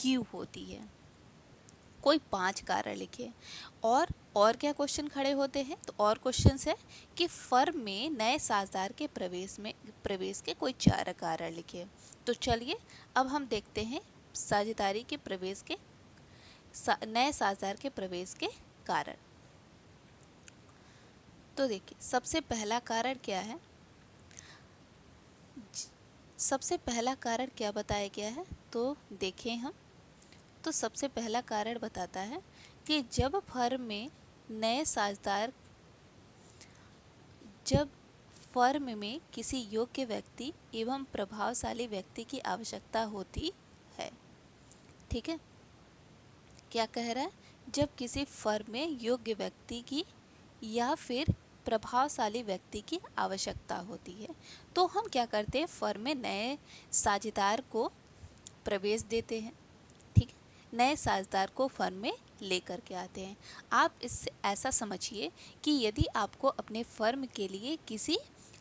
क्यों होती है। कोई 5 कारण लिखे। और क्या क्वेश्चन खड़े होते हैं, तो और क्वेश्चन है कि फर्म में नए साझेदार के प्रवेश के कोई 4 कारण लिखे। तो चलिए अब हम देखते हैं साझेदारी के प्रवेश के नए साझेदार के प्रवेश के कारण। तो देखिए सबसे पहला कारण क्या है, सबसे पहला कारण क्या बताया गया है, तो देखें हम। तो सबसे पहला कारण बताता है कि जब फर्म में नए साझेदार, जब फर्म में किसी योग्य व्यक्ति एवं प्रभावशाली व्यक्ति की आवश्यकता होती है। ठीक है, क्या कह रहा है, जब किसी फर्म में योग्य व्यक्ति की या फिर प्रभावशाली व्यक्ति की आवश्यकता होती है, तो हम क्या करते हैं, फर्म में नए साझेदार को प्रवेश देते हैं। ठीक है, नए साझेदार को फर्म में लेकर के आते हैं। आप इससे ऐसा समझिए कि यदि आपको अपने फर्म के लिए किसी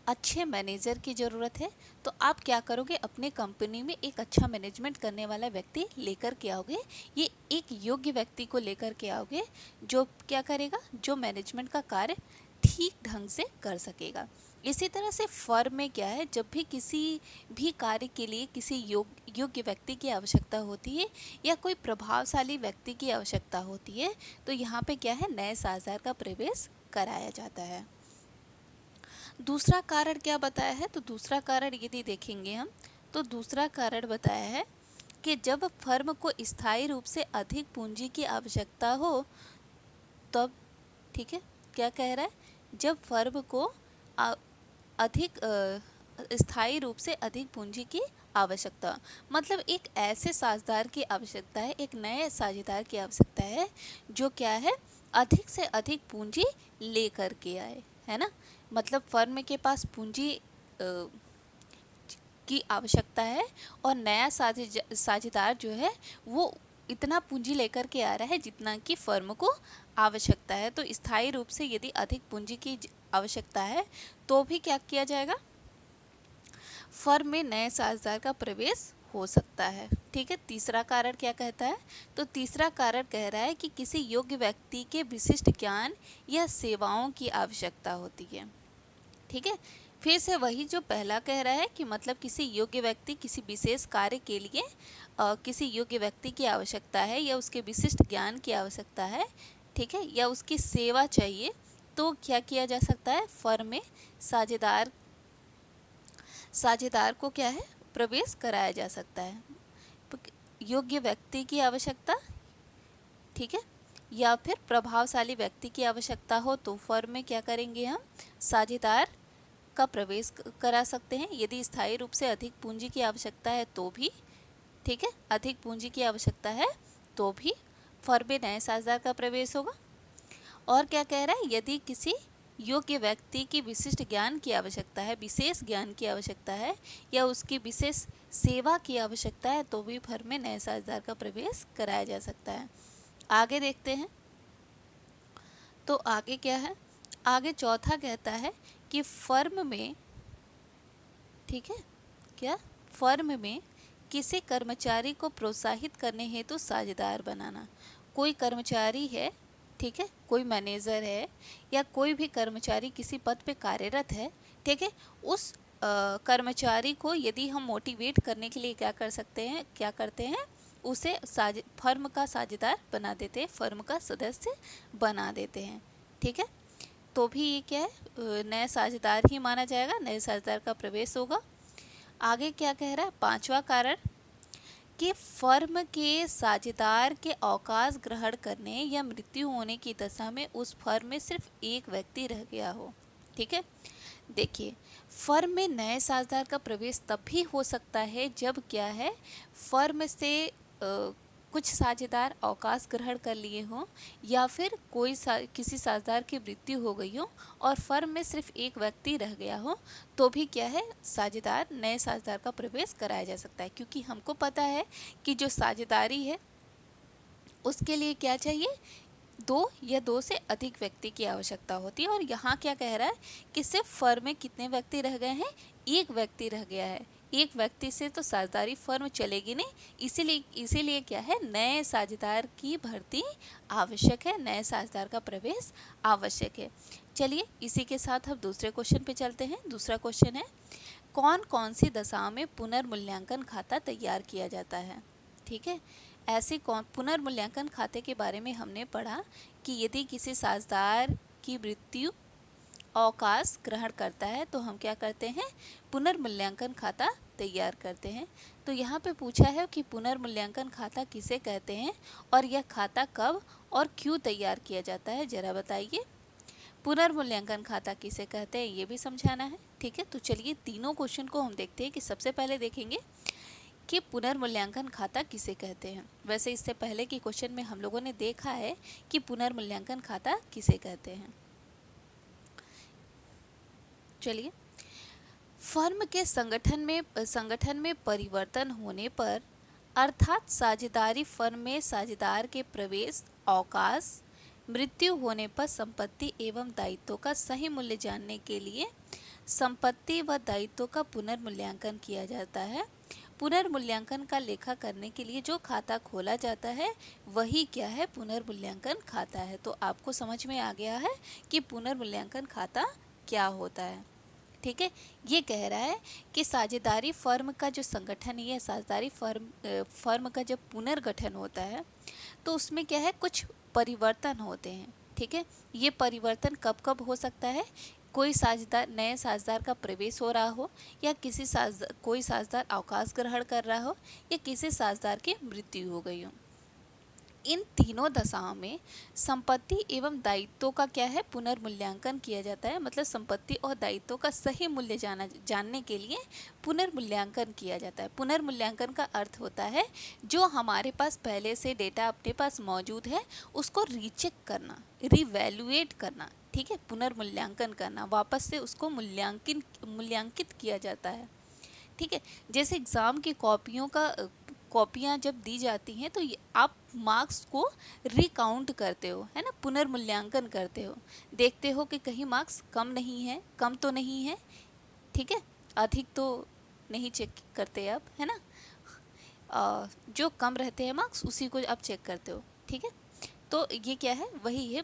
अच्छे मैनेजर की ज़रूरत है, तो आप क्या करोगे, अपने कंपनी में एक अच्छा मैनेजमेंट करने वाला व्यक्ति लेकर के आओगे। ये एक योग्य व्यक्ति को लेकर के आओगे जो क्या करेगा, जो मैनेजमेंट का कार्य ठीक ढंग से कर सकेगा। इसी तरह से फर्म में क्या है, जब भी किसी भी कार्य के लिए किसी योग्य व्यक्ति की आवश्यकता होती है या कोई प्रभावशाली व्यक्ति की आवश्यकता होती है, तो यहाँ पे क्या है, नए साझेदार का प्रवेश कराया जाता है। दूसरा कारण क्या बताया है, तो दूसरा कारण यदि देखेंगे हम, तो दूसरा कारण बताया है कि जब फर्म को स्थायी रूप से अधिक पूंजी की आवश्यकता हो तब। ठीक है, क्या कह रहा है, जब फर्म को अधिक स्थायी रूप से अधिक पूंजी की आवश्यकता, मतलब एक ऐसे साझेदार की आवश्यकता है, एक नए साझेदार की आवश्यकता है जो क्या है, अधिक से अधिक पूंजी ले करके आए, है ना। मतलब फर्म के पास पूंजी की आवश्यकता है और नया साझेदार जो है वो इतना पूंजी लेकर के आ रहा है जितना कि फर्म को आवश्यकता है। तो स्थायी रूप से यदि अधिक पूंजी की आवश्यकता है तो भी क्या किया जाएगा, फर्म में नए साझेदार का प्रवेश हो सकता है। ठीक है, तीसरा कारण क्या कहता है, तो तीसरा कारण कह रहा है कि किसी योग्य व्यक्ति के विशिष्ट ज्ञान या सेवाओं की आवश्यकता होती है। ठीक है, फिर से वही जो पहला कह रहा है कि मतलब किसी योग्य व्यक्ति किसी विशेष कार्य के लिए किसी योग्य व्यक्ति की आवश्यकता है या उसके विशिष्ट ज्ञान की आवश्यकता है। ठीक है, या उसकी सेवा चाहिए, तो क्या किया जा सकता है, फर्म में साझेदार को क्या है, प्रवेश कराया जा सकता है। योग्य व्यक्ति की आवश्यकता, ठीक है, या फिर प्रभावशाली व्यक्ति की आवश्यकता हो तो फर्म में क्या करेंगे, हम साझेदार का प्रवेश करा सकते हैं। यदि स्थायी रूप से अधिक पूंजी की आवश्यकता है तो भी, ठीक है, अधिक पूंजी की आवश्यकता है तो भी फर्म में नए साझेदार का प्रवेश होगा। और क्या कह रहा है, यदि किसी योग्य व्यक्ति की विशिष्ट ज्ञान की आवश्यकता है, विशेष ज्ञान की आवश्यकता है या उसकी विशेष सेवा की आवश्यकता है तो भी फर्म में नए साझेदार का प्रवेश कराया जा सकता है। आगे देखते हैं, तो आगे क्या है, आगे चौथा कहता है कि फर्म में, ठीक है, क्या, फर्म में किसी कर्मचारी को प्रोत्साहित करने हेतु साझेदार बनाना। कोई कर्मचारी है, ठीक है, कोई मैनेजर है या कोई भी कर्मचारी किसी पद पे कार्यरत है, ठीक है, उस कर्मचारी को यदि हम मोटिवेट करने के लिए क्या कर सकते हैं, क्या करते हैं, उसे फर्म का साझेदार बना देते हैं, फर्म का सदस्य बना देते हैं। ठीक है, तो भी ये क्या है, नए साझेदार ही माना जाएगा, नए साझेदार का प्रवेश होगा। आगे क्या कह रहा है, पांचवा कारण कि फर्म के साझेदार के अवकाश ग्रहण करने या मृत्यु होने की दशा में उस फर्म में सिर्फ एक व्यक्ति रह गया हो। ठीक है, देखिए फर्म में नए साझेदार का प्रवेश तब भी हो सकता है जब क्या है, फर्म से कुछ साझेदार अवकाश ग्रहण कर लिए हों या फिर किसी साझेदार की मृत्यु हो गई हो और फर्म में सिर्फ एक व्यक्ति रह गया हो, तो भी क्या है, नए साझेदार का प्रवेश कराया जा सकता है। क्योंकि हमको पता है कि जो साझेदारी है उसके लिए क्या चाहिए, 2 या 2 से अधिक व्यक्ति की आवश्यकता होती है। और यहाँ क्या कह रहा है कि सिर्फ फर्म में कितने व्यक्ति रह गए हैं, एक व्यक्ति रह गया है, एक व्यक्ति से तो साझेदारी फर्म चलेगी नहीं, इसीलिए क्या है, नए साझेदार की भर्ती आवश्यक है, नए साझेदार का प्रवेश आवश्यक है। चलिए इसी के साथ हम दूसरे क्वेश्चन पे चलते हैं। दूसरा क्वेश्चन है, कौन कौन सी दशा में पुनर्मूल्यांकन खाता तैयार किया जाता है। ठीक है, ऐसे कौन पुनर्मूल्यांकन खाते के बारे में हमने पढ़ा कि यदि किसी साझेदार की मृत्यु अवकाश ग्रहण करता है तो हम क्या करते हैं, पुनर्मूल्यांकन खाता तैयार करते हैं। तो यहाँ पे पूछा है कि पुनर्मूल्यांकन खाता किसे कहते हैं और यह खाता कब और क्यों तैयार किया जाता है, जरा बताइए। पुनर्मूल्यांकन खाता किसे कहते हैं ये भी समझाना है। ठीक है, तो चलिए तीनों क्वेश्चन को हम देखते हैं कि सबसे पहले देखेंगे कि पुनर्मूल्यांकन खाता किसे कहते हैं। वैसे इससे पहले के क्वेश्चन में हम लोगों ने देखा है कि पुनर्मूल्यांकन खाता किसे कहते हैं। चलिए, फर्म के संगठन में परिवर्तन होने पर अर्थात साझेदारी फर्म में साझेदार के प्रवेश अवकाश मृत्यु होने पर संपत्ति एवं दायित्वों का सही मूल्य जानने के लिए संपत्ति व दायित्वों का पुनर्मूल्यांकन किया जाता है। पुनर्मूल्यांकन का लेखा करने के लिए जो खाता खोला जाता है वही क्या है, पुनर्मूल्यांकन खाता है। तो आपको समझ में आ गया है कि पुनर्मूल्यांकन खाता क्या होता है। ठीक है, ये कह रहा है कि साझेदारी फर्म का जो संगठन है, साझेदारी फर्म का जब पुनर्गठन होता है तो उसमें क्या है, कुछ परिवर्तन होते हैं। ठीक है, ये परिवर्तन कब कब हो सकता है, कोई साझेदार नए साझेदार का प्रवेश हो रहा हो, या कोई साझेदार अवकाश ग्रहण कर रहा हो, या किसी साझेदार की मृत्यु हो गई हो। इन तीनों दशाओं में संपत्ति एवं दायित्वों का क्या है, पुनर्मूल्यांकन किया जाता है। मतलब संपत्ति और दायित्वों का सही मूल्य जानने के लिए पुनर्मूल्यांकन किया जाता है। पुनर्मूल्यांकन का अर्थ होता है जो हमारे पास पहले से डेटा अपने पास मौजूद है उसको रीचेक करना, रिवैल्यूएट करना। ठीक है, पुनर्मूल्यांकन करना, वापस से उसको मूल्यांकित किया जाता है। ठीक है, जैसे एग्ज़ाम की कॉपियाँ जब दी जाती हैं तो आप मार्क्स को रिकाउंट करते हो, है ना, पुनर्मूल्यांकन करते हो, देखते हो कि कहीं मार्क्स कम नहीं है, कम तो नहीं है। ठीक है, अधिक तो नहीं चेक करते आप, है ना, जो कम रहते हैं मार्क्स उसी को आप चेक करते हो। ठीक है, तो ये क्या है, वही है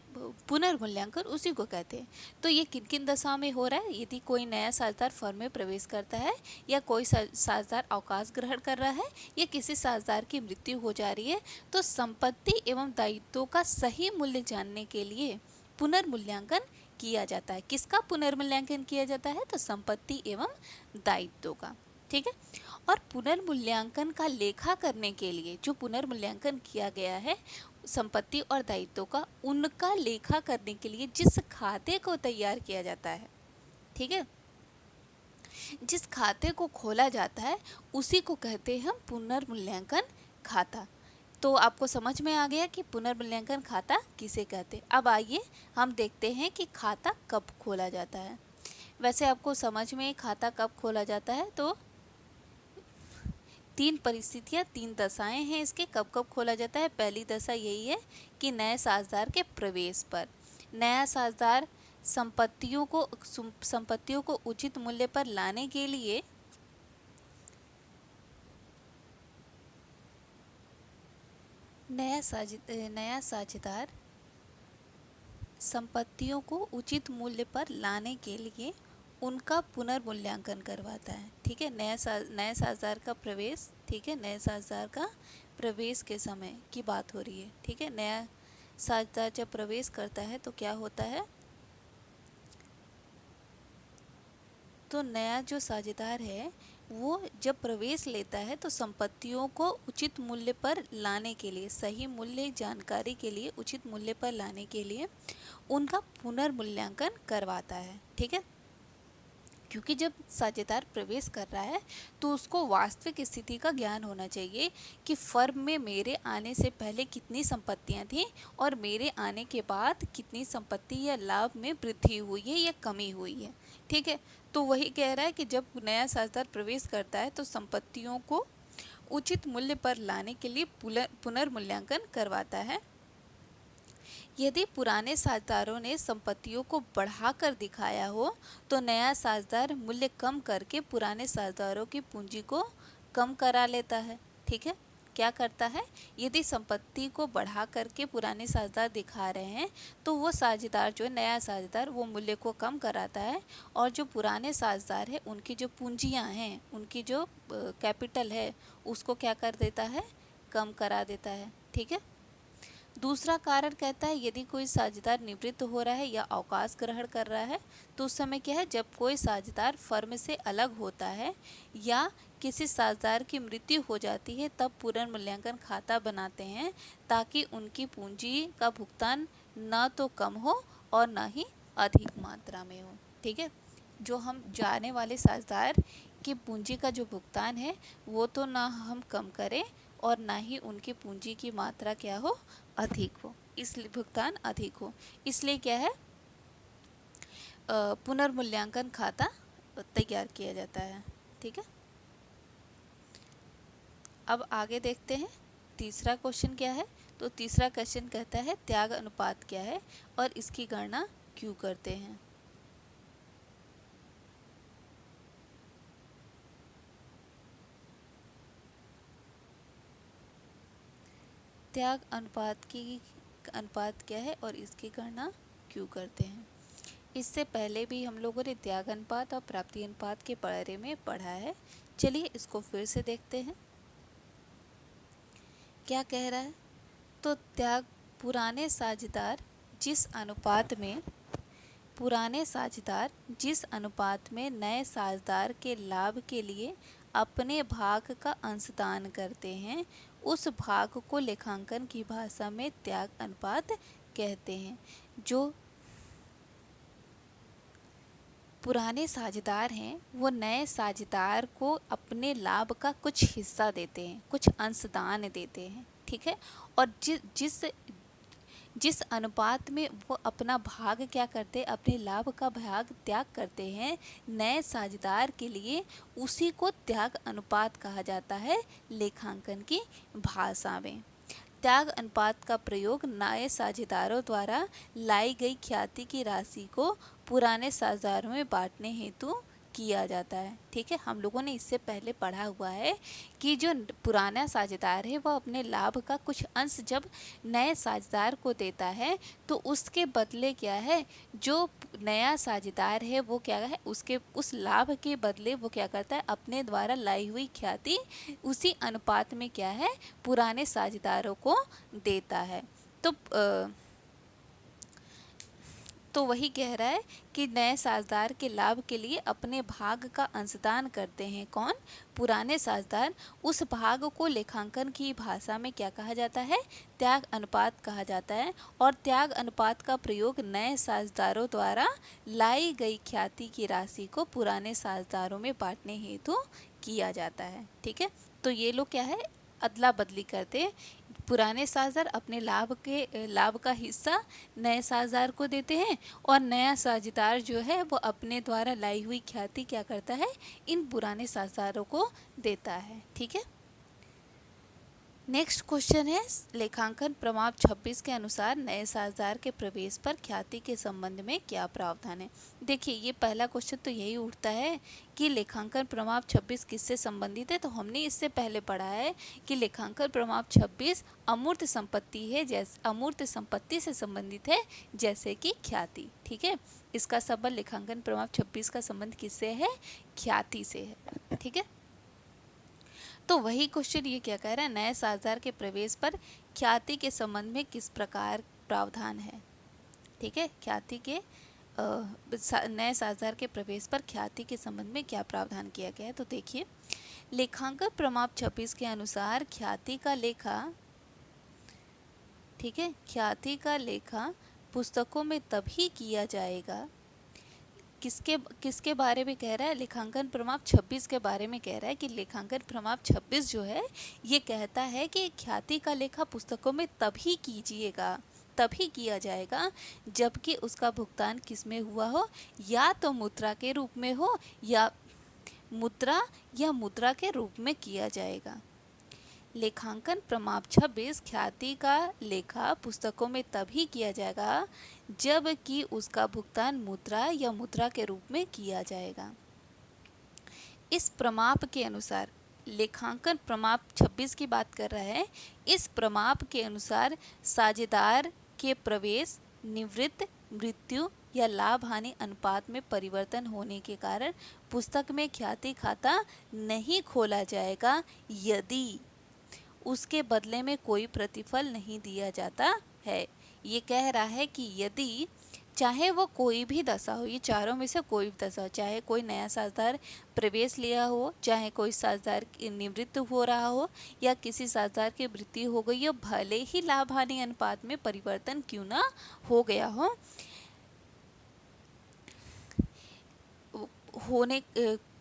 पुनर्मूल्यांकन, उसी को कहते हैं। तो ये किन किन दशा में हो रहा है, यदि कोई नया साझेदार फर्म में प्रवेश करता है, या कोई साझेदार अवकाश ग्रहण कर रहा है, या किसी साझेदार की मृत्यु हो जा रही है, तो संपत्ति एवं दायित्वों का सही मूल्य जानने के लिए पुनर्मूल्यांकन किया जाता है। किसका पुनर्मूल्यांकन किया जाता है, तो संपत्ति एवं दायित्वों का। ठीक है, और पुनर्मूल्यांकन का लेखा करने के लिए जो पुनर्मूल्यांकन किया गया है संपत्ति और दायित्वों का, उनका लेखा करने के लिए जिस खाते को तैयार किया जाता है, ठीक है, जिस खाते को खोला जाता है उसी को कहते हैं हम पुनर्मूल्यांकन खाता। तो आपको समझ में आ गया कि पुनर्मूल्यांकन खाता किसे कहते हैं। अब आइए हम देखते हैं कि खाता कब खोला जाता है। वैसे आपको समझ में खाता कब खोला जाता है, तो तीन परिस्थितियाँ, तीन दशाएं हैं इसके, कब कब खोला जाता है। पहली दशा यही है कि नए साझेदार के प्रवेश पर नया साझेदार संपत्तियों को उचित मूल्य पर लाने के लिए नया साझेदार संपत्तियों को उचित मूल्य पर लाने के लिए उनका पुनर्मूल्यांकन करवाता है। ठीक है, नए साझेदार का प्रवेश, ठीक है, नए साझेदार का प्रवेश के समय की बात हो रही है। ठीक है, नया साझेदार जब प्रवेश करता है तो क्या होता है, तो नया जो साझेदार है वो जब प्रवेश लेता है तो संपत्तियों को उचित मूल्य पर लाने के लिए, सही मूल्य जानकारी के लिए, उचित मूल्य पर लाने के लिए उनका पुनर्मूल्यांकन करवाता है। ठीक है, क्योंकि जब साझेदार प्रवेश कर रहा है तो उसको वास्तविक स्थिति का ज्ञान होना चाहिए कि फर्म में मेरे आने से पहले कितनी संपत्तियां थीं और मेरे आने के बाद कितनी संपत्ति या लाभ में वृद्धि हुई है या कमी हुई है। ठीक है, तो वही कह रहा है कि जब नया साझेदार प्रवेश करता है तो संपत्तियों को उचित मूल्य पर लाने के लिए पुनर्मूल्यांकन करवाता है। यदि पुराने साझेदारों ने संपत्तियों को बढ़ाकर दिखाया हो तो नया साझेदार मूल्य कम करके पुराने साझेदारों की पूंजी को कम करा लेता है। ठीक है, क्या करता है, यदि संपत्ति को बढ़ा करके पुराने साझेदार दिखा रहे हैं तो वो साझेदार जो है, नया साझेदार, वो मूल्य को कम कराता है और जो पुराने साझेदार है उनकी जो पूंजियां हैं, उनकी जो कैपिटल है, उसको क्या कर देता है, कम करा देता है। ठीक है, दूसरा कारण कहता है यदि कोई साझेदार निवृत्त हो रहा है या अवकाश ग्रहण कर रहा है तो उस समय क्या है, जब कोई साझेदार फर्म से अलग होता है या किसी साझेदार की मृत्यु हो जाती है तब पुनर्मूल्यांकन खाता बनाते हैं ताकि उनकी पूंजी का भुगतान न तो कम हो और न ही अधिक मात्रा में हो। ठीक है, जो हम जाने वाले साझेदार की पूंजी का जो भुगतान है वो तो ना हम कम करें और ना ही उनकी पूंजी की मात्रा क्या हो, अधिक हो, इसलिए भुगतान अधिक हो, इसलिए क्या है, पुनर्मूल्यांकन खाता तैयार किया जाता है। ठीक है, अब आगे देखते हैं तीसरा क्वेश्चन क्या है। तो तीसरा क्वेश्चन कहता है त्याग अनुपात क्या है और इसकी गणना क्यों करते हैं। त्याग अनुपात क्या है और इसकी गणना क्यों करते हैं। इससे पहले भी हम लोगों ने त्याग अनुपात और प्राप्ति अनुपात के बारे में पढ़ा है। चलिए इसको फिर से देखते हैं क्या कह रहा है। तो त्याग पुराने साझेदार जिस अनुपात में नए साझेदार के लाभ के लिए अपने भाग का अंशदान करते हैं उस भाग को लेखांकन की भाषा में त्याग अनुपात कहते हैं। जो पुराने साझेदार हैं वो नए साझेदार को अपने लाभ का कुछ हिस्सा देते हैं, कुछ अंशदान देते हैं। ठीक है, और जिस अनुपात में वो अपना भाग क्या करते हैं, अपने लाभ का भाग त्याग करते हैं नए साझेदार के लिए, उसी को त्याग अनुपात कहा जाता है लेखांकन की भाषा में। त्याग अनुपात का प्रयोग नए साझेदारों द्वारा लाई गई ख्याति की राशि को पुराने साझेदारों में बांटने हेतु किया जाता है। ठीक है, हम लोगों ने इससे पहले पढ़ा हुआ है कि जो पुराना साझेदार है वह अपने लाभ का कुछ अंश जब नए साझेदार को देता है तो उसके बदले क्या है, जो नया साझेदार है वो क्या है, उसके उस लाभ के बदले वो क्या करता है, अपने द्वारा लाई हुई ख्याति उसी अनुपात में क्या है, पुराने साझेदारों को देता है। तो वही कह रहा है कि नए साझेदार के लाभ के लिए अपने भाग का अंशदान करते हैं कौन, पुराने साझेदार। उस भाग को लेखांकन की भाषा में क्या कहा जाता है, त्याग अनुपात कहा जाता है। और त्याग अनुपात का प्रयोग नए साझेदारों द्वारा लाई गई ख्याति की राशि को पुराने साझेदारों में बांटने हेतु किया जाता है। ठीक है, तो ये लोग क्या है, अदला बदली करते हैं। पुराने साझेदार अपने लाभ का हिस्सा नए साझेदार को देते हैं और नया साझेदार जो है वो अपने द्वारा लाई हुई ख्याति क्या करता है, इन पुराने साझेदारों को देता है। ठीक है, नेक्स्ट क्वेश्चन है लेखांकन प्रमाण 26 के अनुसार नए साझेदार के प्रवेश पर ख्याति के संबंध में क्या प्रावधान है। देखिए ये पहला क्वेश्चन तो यही उठता है कि लेखांकन प्रमाण 26 किससे संबंधित है। तो हमने इससे पहले पढ़ा है कि लेखांकन प्रमाण 26 अमूर्त संपत्ति है, जैसे अमूर्त संपत्ति से संबंधित है जैसे कि ख्याति। ठीक है, इसका संबंध लेखांकन प्रमाण 26 का संबंध किससे है, ख्याति से है। ठीक है, तो वही क्वेश्चन ये क्या कह रहा है, नए साझेदार के प्रवेश पर ख्याति के संबंध में किस प्रकार प्रावधान है। ठीक है, ख्याति के नए साझेदार के प्रवेश पर ख्याति के संबंध में क्या प्रावधान किया गया है। तो देखिए लेखांकन प्रमाण 26 के अनुसार ख्याति का लेखा, ठीक है, ख्याति का लेखा पुस्तकों में तभी किया जाएगा, किसके बारे में कह रहा है, लेखांकन प्रमाण 26 के बारे में कह रहा है कि लेखांकन प्रमाण 26 जो है ये कहता है कि ख्याति का लेखा पुस्तकों में तभी किया जाएगा जबकि उसका भुगतान किस में हुआ हो, या तो मुद्रा के रूप में हो या मुद्रा के रूप में किया जाएगा। लेखांकन प्रमाप 26 ख्याति का लेखा पुस्तकों में तभी किया जाएगा जब कि उसका भुगतान मुद्रा या मुद्रा के रूप में किया जाएगा। इस प्रमाप के अनुसार, लेखांकन प्रमाप 26 की बात कर रहे हैं, इस प्रमाप के अनुसार साझेदार के प्रवेश, निवृत्त, मृत्यु या लाभ हानि अनुपात में परिवर्तन होने के कारण पुस्तक में ख्याति खाता नहीं खोला जाएगा यदि उसके बदले में कोई प्रतिफल नहीं दिया जाता है। ये कह रहा है कि यदि चाहे वो कोई भी दशा हो, ये चारों में से कोई भी दशा हो, चाहे कोई नया साझेदार प्रवेश लिया हो, चाहे कोई साझेदार निवृत्त हो रहा हो या किसी साझेदार की मृत्यु हो गई हो, भले ही लाभ हानि अनुपात में परिवर्तन क्यों ना हो गया हो,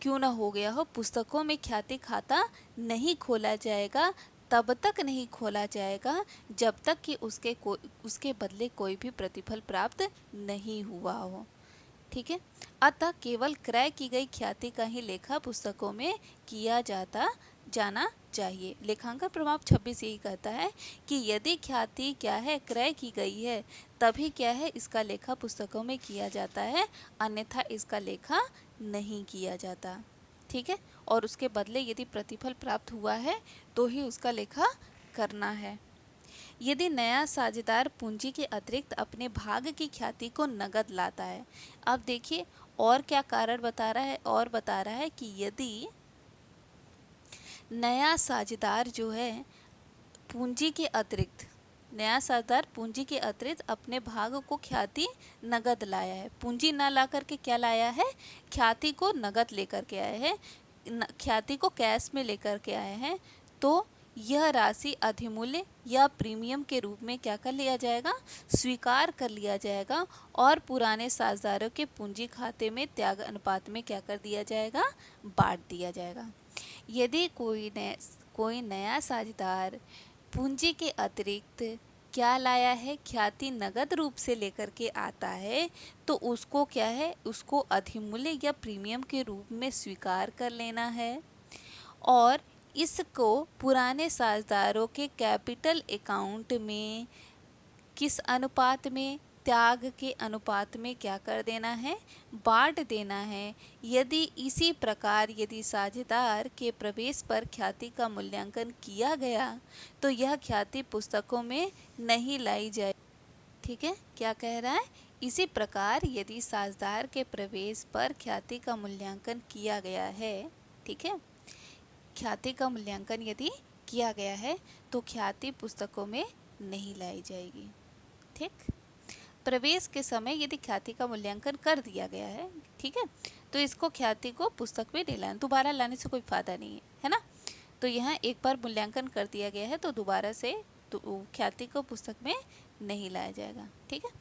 क्यों ना हो गया हो, पुस्तकों में ख्याति खाता नहीं खोला जाएगा, तब तक नहीं खोला जाएगा जब तक कि उसके बदले कोई भी प्रतिफल प्राप्त नहीं हुआ हो। ठीक है, अतः केवल क्रय की गई ख्याति का ही लेखा पुस्तकों में किया जाना चाहिए। लेखांकन प्रमाप 26 यही कहता है कि यदि ख्याति क्या है, क्रय की गई है, तभी क्या है, इसका लेखा पुस्तकों में किया जाता है, अन्यथा इसका लेखा नहीं किया जाता। ठीक है, और उसके बदले यदि प्रतिफल प्राप्त हुआ है तो ही उसका लेखा करना है। यदि नया साझेदार पूंजी के अतिरिक्त अपने भाग की ख्याति को नगद लाता है, अब देखिए और क्या कारण बता रहा है, और बता रहा है कि यदि नया साझेदार जो है पूंजी के अतिरिक्त, नया साझेदार पूंजी के अतिरिक्त अपने भाग को ख्याति नगद लाया है, पूंजी ना ला करके क्या लाया है, ख्याति को नगद लेकर के आए हैं, ख्याति को कैश में लेकर के आए हैं, तो यह राशि अधिमूल्य या प्रीमियम के रूप में क्या कर लिया जाएगा, स्वीकार कर लिया जाएगा और पुराने साझेदारों के पूंजी खाते में त्याग अनुपात में क्या कर दिया जाएगा, बांट दिया जाएगा। यदि कोई नया साझेदार पूंजी के अतिरिक्त क्या लाया है, ख्याति नगद रूप से लेकर के आता है, तो उसको क्या है, उसको अधिमूल्य या प्रीमियम के रूप में स्वीकार कर लेना है और इसको पुराने साझेदारों के कैपिटल अकाउंट में किस अनुपात में, त्याग के अनुपात में क्या कर देना है, बांट देना है। यदि इसी प्रकार यदि साझेदार के प्रवेश पर ख्याति का मूल्यांकन किया गया तो यह ख्याति पुस्तकों में नहीं लाई जाए। ठीक है, क्या कह रहा है, इसी प्रकार यदि साझेदार के प्रवेश पर ख्याति का मूल्यांकन किया गया है, ठीक है, ख्याति का मूल्यांकन यदि किया गया है तो ख्याति पुस्तकों में नहीं लाई जाएगी। ठीक, प्रवेश के समय यदि ख्याति का मूल्यांकन कर दिया गया है, ठीक है, तो इसको ख्याति को पुस्तक में नहीं लाना, दोबारा लाने से कोई फायदा नहीं है ना। तो यहाँ एक बार मूल्यांकन कर दिया गया है तो दोबारा से तो ख्याति को पुस्तक में नहीं लाया जाएगा। ठीक है,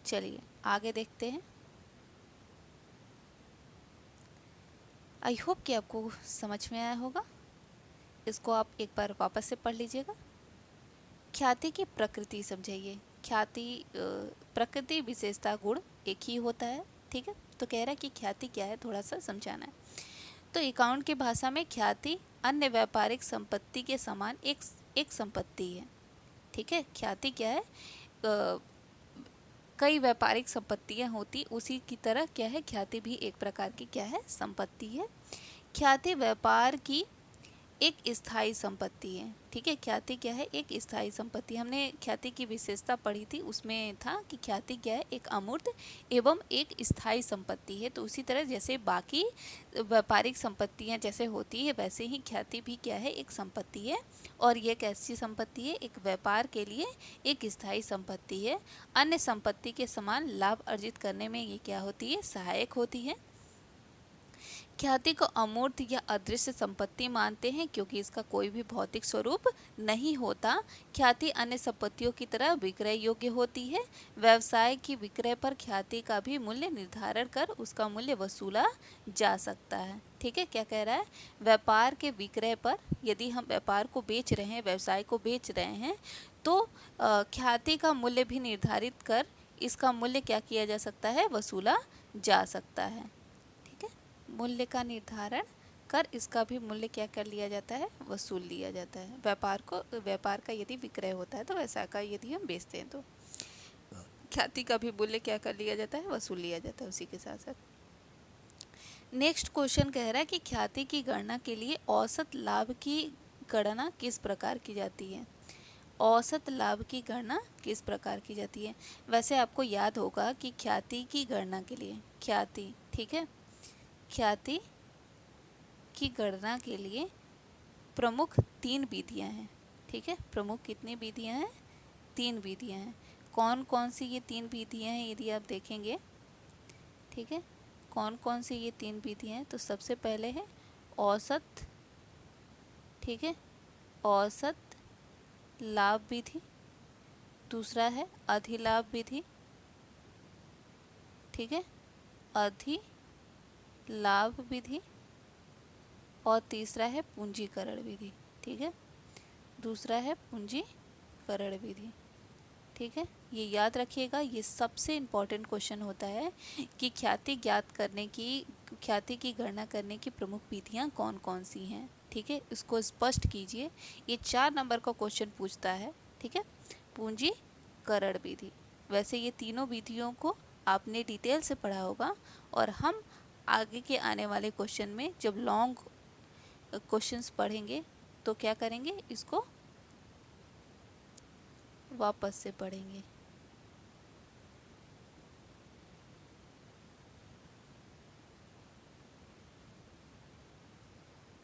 चलिए आगे देखते हैं। आई होप कि आपको समझ में आया होगा। इसको आप एक बार वापस से पढ़ लीजिएगा। ख्याति की प्रकृति समझाइए। ख्याति प्रकृति विशेषता गुण एक ही होता है। ठीक है, तो कह रहा है कि ख्याति क्या है, थोड़ा सा समझाना है। तो अकाउंट की भाषा में ख्याति अन्य व्यापारिक संपत्ति के समान एक संपत्ति है। ठीक है, ख्याति क्या है, कई व्यापारिक संपत्तियां होती उसी की तरह क्या है, ख्याति भी एक प्रकार की क्या है, संपत्ति है। ख्याति व्यापार की एक स्थायी संपत्ति है। ठीक है, ख्याति क्या है, एक स्थायी संपत्ति। हमने ख्याति की विशेषता पढ़ी थी, उसमें था कि ख्याति क्या है, एक अमूर्त एवं एक स्थायी संपत्ति है। तो उसी तरह जैसे बाकी व्यापारिक संपत्तियां जैसे होती है वैसे ही ख्याति भी क्या है, एक संपत्ति है। और ये कैसी संपत्ति है, एक व्यापार के लिए एक स्थायी संपत्ति है। अन्य संपत्ति के समान लाभ अर्जित करने में ये क्या होती है, सहायक होती है। ख्याति को अमूर्त या अदृश्य संपत्ति मानते हैं क्योंकि इसका कोई भी भौतिक स्वरूप नहीं होता। ख्याति अन्य संपत्तियों की तरह विक्रय योग्य होती है। व्यवसाय की विक्रय पर ख्याति का भी मूल्य निर्धारण कर उसका मूल्य वसूला जा सकता है। ठीक है, क्या कह रहा है, व्यापार के विक्रय पर यदि हम व्यापार को बेच रहे हैं, व्यवसाय को बेच रहे हैं, तो ख्याति का मूल्य भी निर्धारित कर इसका मूल्य क्या किया जा सकता है, वसूला जा सकता है। मूल्य का निर्धारण कर इसका भी मूल्य क्या कर लिया जाता है, वसूल लिया जाता है। व्यापार का यदि विक्रय होता है तो वैसा का यदि हम बेचते हैं तो ख्याति का भी मूल्य क्या कर लिया जाता है, वसूल लिया जाता है उसी के साथ साथ। नेक्स्ट क्वेश्चन कह रहा है कि ख्याति की गणना के लिए औसत लाभ की गणना किस प्रकार की जाती है। औसत लाभ की गणना किस प्रकार की जाती है। वैसे आपको याद होगा कि ख्याति की गणना के लिए ख्याति, ठीक है, ख्याति की गणना के लिए प्रमुख 3 विधियां हैं, ठीक है। प्रमुख कितनी विधियां हैं, 3 विधियां हैं। कौन कौन सी ये 3 विधियां हैं यदि आप देखेंगे, ठीक है, कौन कौन सी ये 3 विधियां हैं, तो सबसे पहले है औसत, ठीक है, औसत लाभ विधि। दूसरा है अधिलाभ विधि, ठीक है, अधिलाभ विधि। और तीसरा है पूंजीकरण विधि, ठीक है, दूसरा है पूंजीकरण विधि, ठीक है। ये याद रखिएगा, ये सबसे इम्पॉर्टेंट क्वेश्चन होता है कि ख्याति की गणना करने की प्रमुख विधियां कौन कौन सी हैं, ठीक है। इसको स्पष्ट कीजिए, ये 4 नंबर का क्वेश्चन पूछता है, ठीक है। पूंजीकरण विधि, वैसे ये तीनों विधियों को आपने डिटेल से पढ़ा होगा और हम आगे के आने वाले क्वेश्चन में जब लॉन्ग क्वेश्चंस पढ़ेंगे तो क्या करेंगे, इसको वापस से पढ़ेंगे।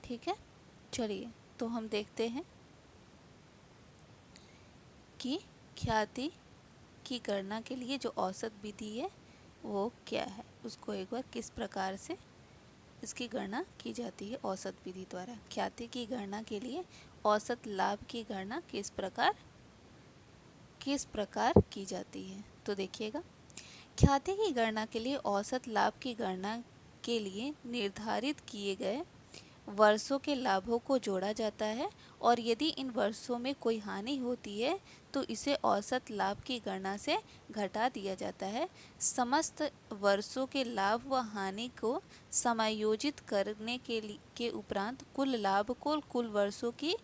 ठीक है, चलिए तो हम देखते हैं कि ख्याति की गणना के लिए जो औसत विधि है वो क्या है, उसको एक बार किस प्रकार से इसकी गणना की जाती है औसत विधि द्वारा। ख्याति की गणना के लिए औसत लाभ की गणना किस प्रकार की जाती है, तो देखिएगा। ख्याति की गणना के लिए औसत लाभ की गणना के लिए निर्धारित किए गए वर्षों के लाभों को जोड़ा जाता है और यदि इन वर्षों में कोई हानि होती है तो इसे औसत लाभ की गणना से घटा दिया जाता है। समस्त वर्षों के लाभ व हानि को समायोजित करने के उपरांत कुल लाभ को कुल वर्षों की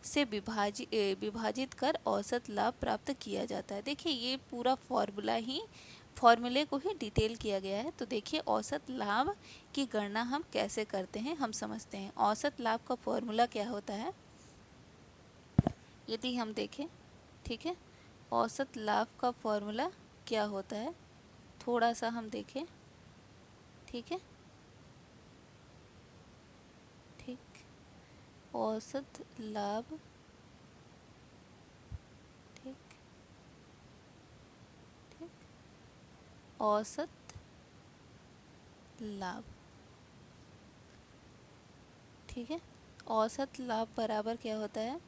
से विभाजित कर औसत लाभ प्राप्त किया जाता है। देखिए ये पूरा फॉर्मूले को ही डिटेल किया गया है। तो देखिए औसत लाभ की गणना हम कैसे करते हैं, हम समझते हैं। औसत लाभ का फॉर्मूला क्या होता है यदि हम देखें, ठीक है, औसत लाभ का फॉर्मूला क्या होता है, थोड़ा सा हम देखें, ठीक है, ठीक, औसत लाभ, ठीक, ठीक, औसत लाभ, ठीक है। औसत लाभ बराबर क्या होता है,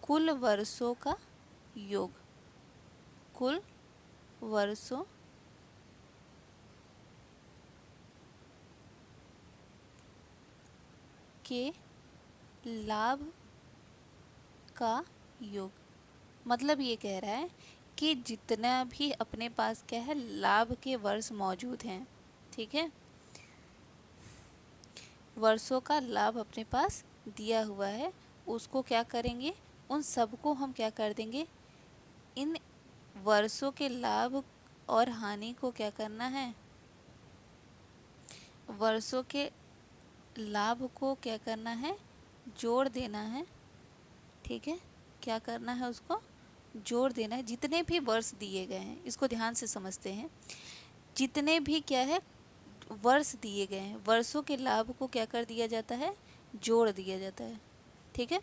कुल वर्षों का योग, कुल वर्षों के लाभ का योग। मतलब ये कह रहा है कि जितना भी अपने पास क्या है लाभ के वर्ष मौजूद हैं, ठीक है, वर्षों का लाभ अपने पास दिया हुआ है, उसको क्या करेंगे, उन सबको हम क्या कर देंगे, इन वर्षों के लाभ और हानि को क्या करना है, वर्षों के लाभ को क्या करना है, जोड़ देना है, ठीक है, क्या करना है, उसको जोड़ देना है। जितने भी वर्ष दिए गए हैं, इसको ध्यान से समझते हैं, जितने भी क्या है वर्ष दिए गए हैं, वर्षों के लाभ को क्या कर दिया जाता है, जोड़ दिया जाता है, ठीक है।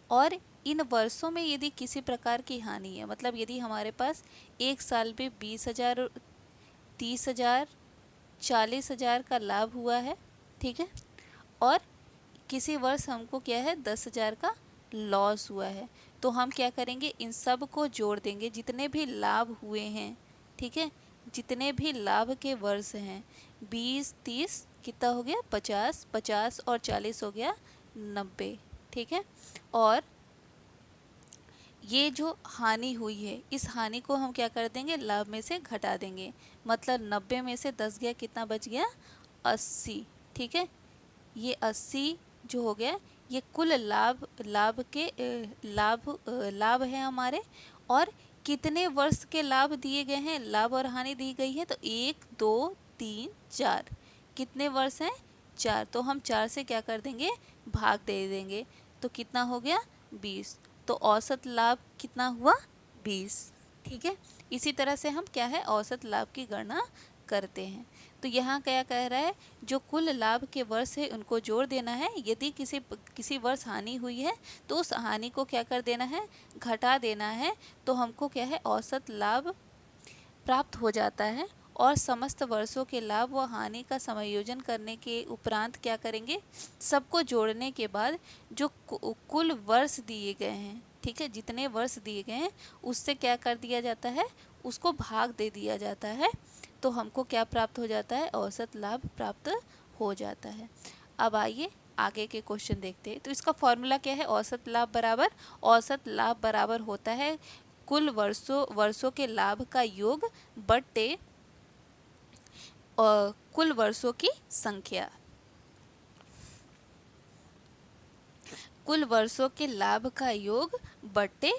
और इन वर्षों में यदि किसी प्रकार की हानि है, मतलब यदि हमारे पास एक साल में 20,000, 30,000, 40,000 का लाभ हुआ है, ठीक है, और किसी वर्ष हमको क्या है 10,000 का लॉस हुआ है, तो हम क्या करेंगे, इन सब को जोड़ देंगे, जितने भी लाभ हुए हैं, ठीक है, जितने भी लाभ के वर्ष हैं, 20, 30 कितना हो गया, 50, 50 और 40 हो गया 90, ठीक है। और ये जो हानि हुई है, इस हानि को हम क्या कर देंगे, लाभ में से घटा देंगे। मतलब 90 में से 10 गया, कितना बच गया, 80, ठीक है, ये 80 जो हो गया, ये कुल लाभ लाभ के लाभ है हमारे। और कितने वर्ष के लाभ दिए गए हैं, लाभ और हानि दी गई है, तो 1 2 3 4, कितने वर्ष हैं, 4, तो हम 4 से क्या कर देंगे, भाग दे देंगे, तो कितना हो गया, 20, तो औसत लाभ कितना हुआ, 20, ठीक है। इसी तरह से हम क्या है, औसत लाभ की गणना करते हैं। तो यहाँ क्या कह रहा है, जो कुल लाभ के वर्ष है उनको जोड़ देना है, यदि किसी वर्ष हानि हुई है तो उस हानि को क्या कर देना है, घटा देना है, तो हमको क्या है, औसत लाभ प्राप्त हो जाता है। और समस्त वर्षों के लाभ व हानि का समायोजन करने के उपरांत क्या करेंगे, सबको जोड़ने के बाद जो कुल वर्ष दिए गए हैं, ठीक है, जितने वर्ष दिए गए हैं उससे क्या कर दिया जाता है, उसको भाग दे दिया जाता है, तो हमको क्या प्राप्त हो जाता है, औसत लाभ प्राप्त हो जाता है। अब आइए आगे के क्वेश्चन देखते हैं। तो इसका फॉर्मूला क्या है, औसत लाभ बराबर होता है कुल वर्षों के लाभ का योग बट्टे कुल वर्षों की संख्या। कुल वर्षों के लाभ का योग बट्टे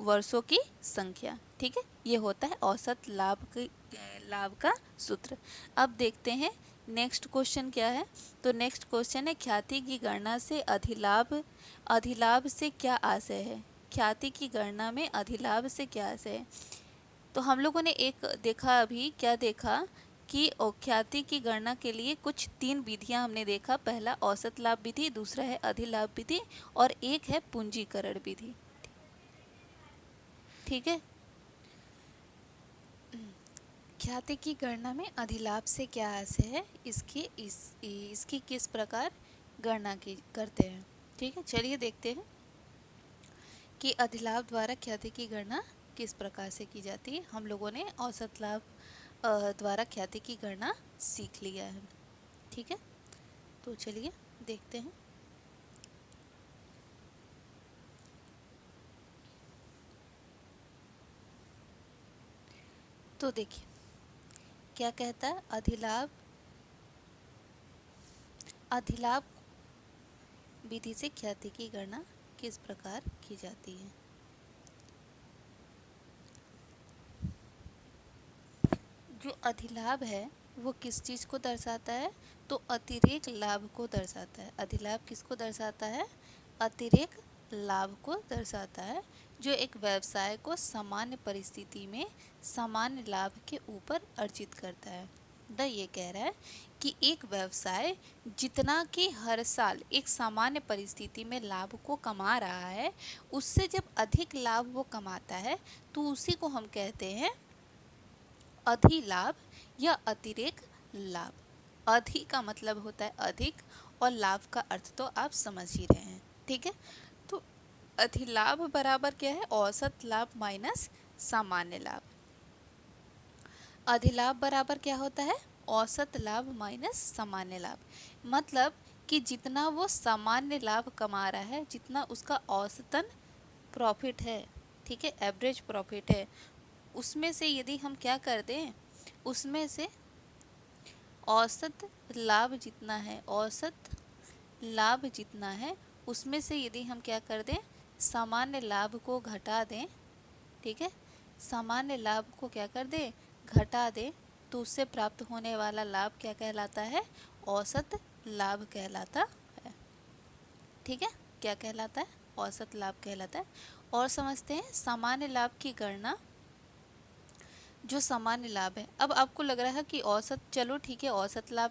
वर्षों की संख्या, ठीक है, ये होता है औसत लाभ का सूत्र। अब देखते हैं नेक्स्ट क्वेश्चन क्या है। तो नेक्स्ट क्वेश्चन है, ख्याति की गणना से अधिलाभ से क्या आशय है। ख्याति की गणना में अधिलाभ से क्या आशय है। तो हम लोगों ने एक देखा, अभी क्या देखा कि ख्याति की गणना के लिए कुछ 3 विधियां हमने देखा। पहला औसत लाभ विधि, दूसरा है अधिलाभ विधि, और एक है पूंजीकरण विधि, ठीक है। ख्याति की गणना में अधिलाभ से क्या आशय है, इसकी किस प्रकार गणना की करते हैं, ठीक है। चलिए देखते हैं कि अधिलाभ द्वारा ख्याति की गणना किस प्रकार से की जाती है। हम लोगों ने औसत लाभ द्वारा ख्याति की गणना सीख लिया है, ठीक है। तो चलिए देखते हैं। तो देखिए क्या कहता है, अधिलाभ विधि से ख्याति की गणना किस प्रकार की जाती है। जो अधिलाभ है वो किस चीज़ को दर्शाता है, तो अतिरेक लाभ को दर्शाता है। अधिलाभ किसको दर्शाता है, अतिरेक लाभ को दर्शाता है, जो एक व्यवसाय को सामान्य परिस्थिति में सामान्य लाभ के ऊपर अर्जित करता है। ये कह रहा है कि एक व्यवसाय जितना कि हर साल एक सामान्य परिस्थिति में लाभ को कमा रहा है, उससे जब अधिक लाभ वो कमाता है तो उसी को हम कहते हैं अधिलाभ या अतिरेक लाभ। अधि का मतलब होता है अधिक, और लाभ का अर्थ तो आप समझ ही रहे हैं, ठीक है। तो अधिलाभ बराबर क्या है, औसत लाभ माइनस सामान्य लाभ। अधिलाभ बराबर क्या होता है, औसत लाभ माइनस सामान्य लाभ। मतलब कि जितना वो सामान्य लाभ कमा रहा है, जितना उसका औसतन प्रॉफिट है, ठीक है, एवरेज प्रॉफिट है, उसमें से यदि हम क्या कर दें, उसमें से औसत लाभ जितना है, औसत लाभ जितना है उसमें से यदि हम क्या कर दें, सामान्य लाभ को घटा दें, ठीक है, सामान्य लाभ को क्या कर दें, घटा दें, तो उससे प्राप्त होने वाला लाभ क्या कहलाता है, औसत लाभ कहलाता है, ठीक है। क्या कहलाता है, औसत लाभ कहलाता है। और समझते हैं सामान्य लाभ की गणना। जो सामान्य लाभ है, अब आपको लग रहा है कि औसत, चलो ठीक है, औसत लाभ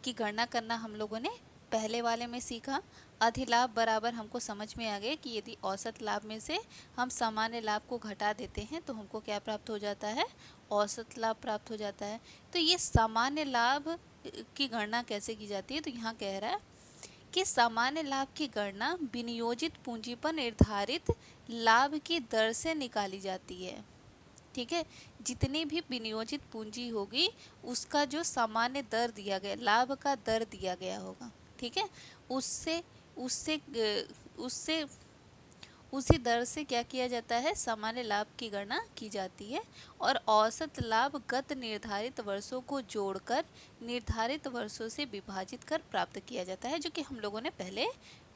की गणना करना हम लोगों ने पहले वाले में सीखा। अधिलाभ बराबर हमको समझ में आ गया कि यदि औसत लाभ में से हम सामान्य लाभ को घटा देते हैं तो हमको क्या प्राप्त हो जाता है, औसत लाभ प्राप्त हो जाता है। तो ये सामान्य लाभ की गणना कैसे की जाती है, तो यहाँ कह रहा है कि सामान्य लाभ की गणना विनियोजित पूंजी पर निर्धारित लाभ की दर से निकाली जाती है, ठीक है। जितनी भी विनियोजित पूंजी होगी उसका जो सामान्य दर दिया गया, लाभ का दर दिया गया होगा, ठीक है, उससे उससे उससे उसी दर से क्या किया जाता है, सामान्य लाभ की गणना की जाती है और औसत लाभ गत निर्धारित वर्षों को जोड़कर निर्धारित वर्षों से विभाजित कर प्राप्त किया जाता है, जो कि हम लोगों ने पहले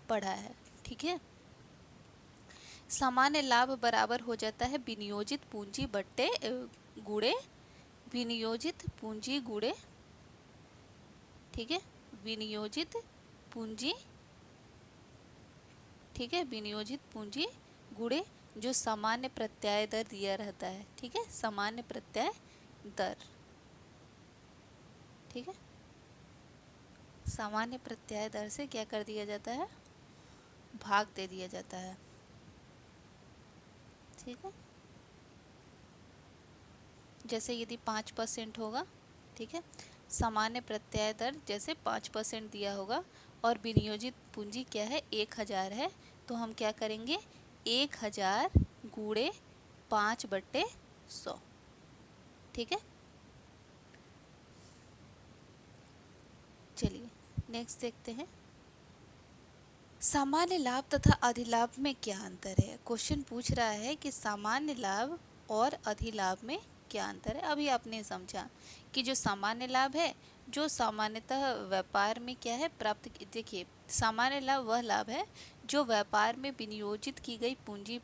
पढ़ा है। ठीक है, सामान्य लाभ बराबर हो जाता है विनियोजित पूंजी बट्टे गुणे विनियोजित पूंजी गुणे, ठीक है, विनियोजित पूंजी, ठीक है, विनियोजित पूंजी गुणे जो सामान्य प्रत्याय दर दिया रहता है। ठीक है, सामान्य प्रत्याय दर, ठीक है, सामान्य प्रत्याय दर से क्या कर दिया जाता है, भाग दे दिया जाता है। ठीक है, जैसे यदि 5% होगा, ठीक है, सामान्य प्रत्याय दर जैसे 5% दिया होगा और विनियोजित पूंजी क्या है, 1000 है, तो हम क्या करेंगे, 1000 गुणे 5/100। ठीक है, चलिए नेक्स्ट देखते हैं, सामान्य लाभ तथा अधिलाभ में क्या अंतर है। क्वेश्चन पूछ रहा है कि सामान्य लाभ और अधिलाभ में क्या अंतर है। अभी आपने समझा कि जो सामान्य लाभ है, जो सामान्यतः व्यापार में क्या है प्राप्त, देखिए सामान्य लाभ वह लाभ है जो व्यापार में विनियोजित की गई पूंजी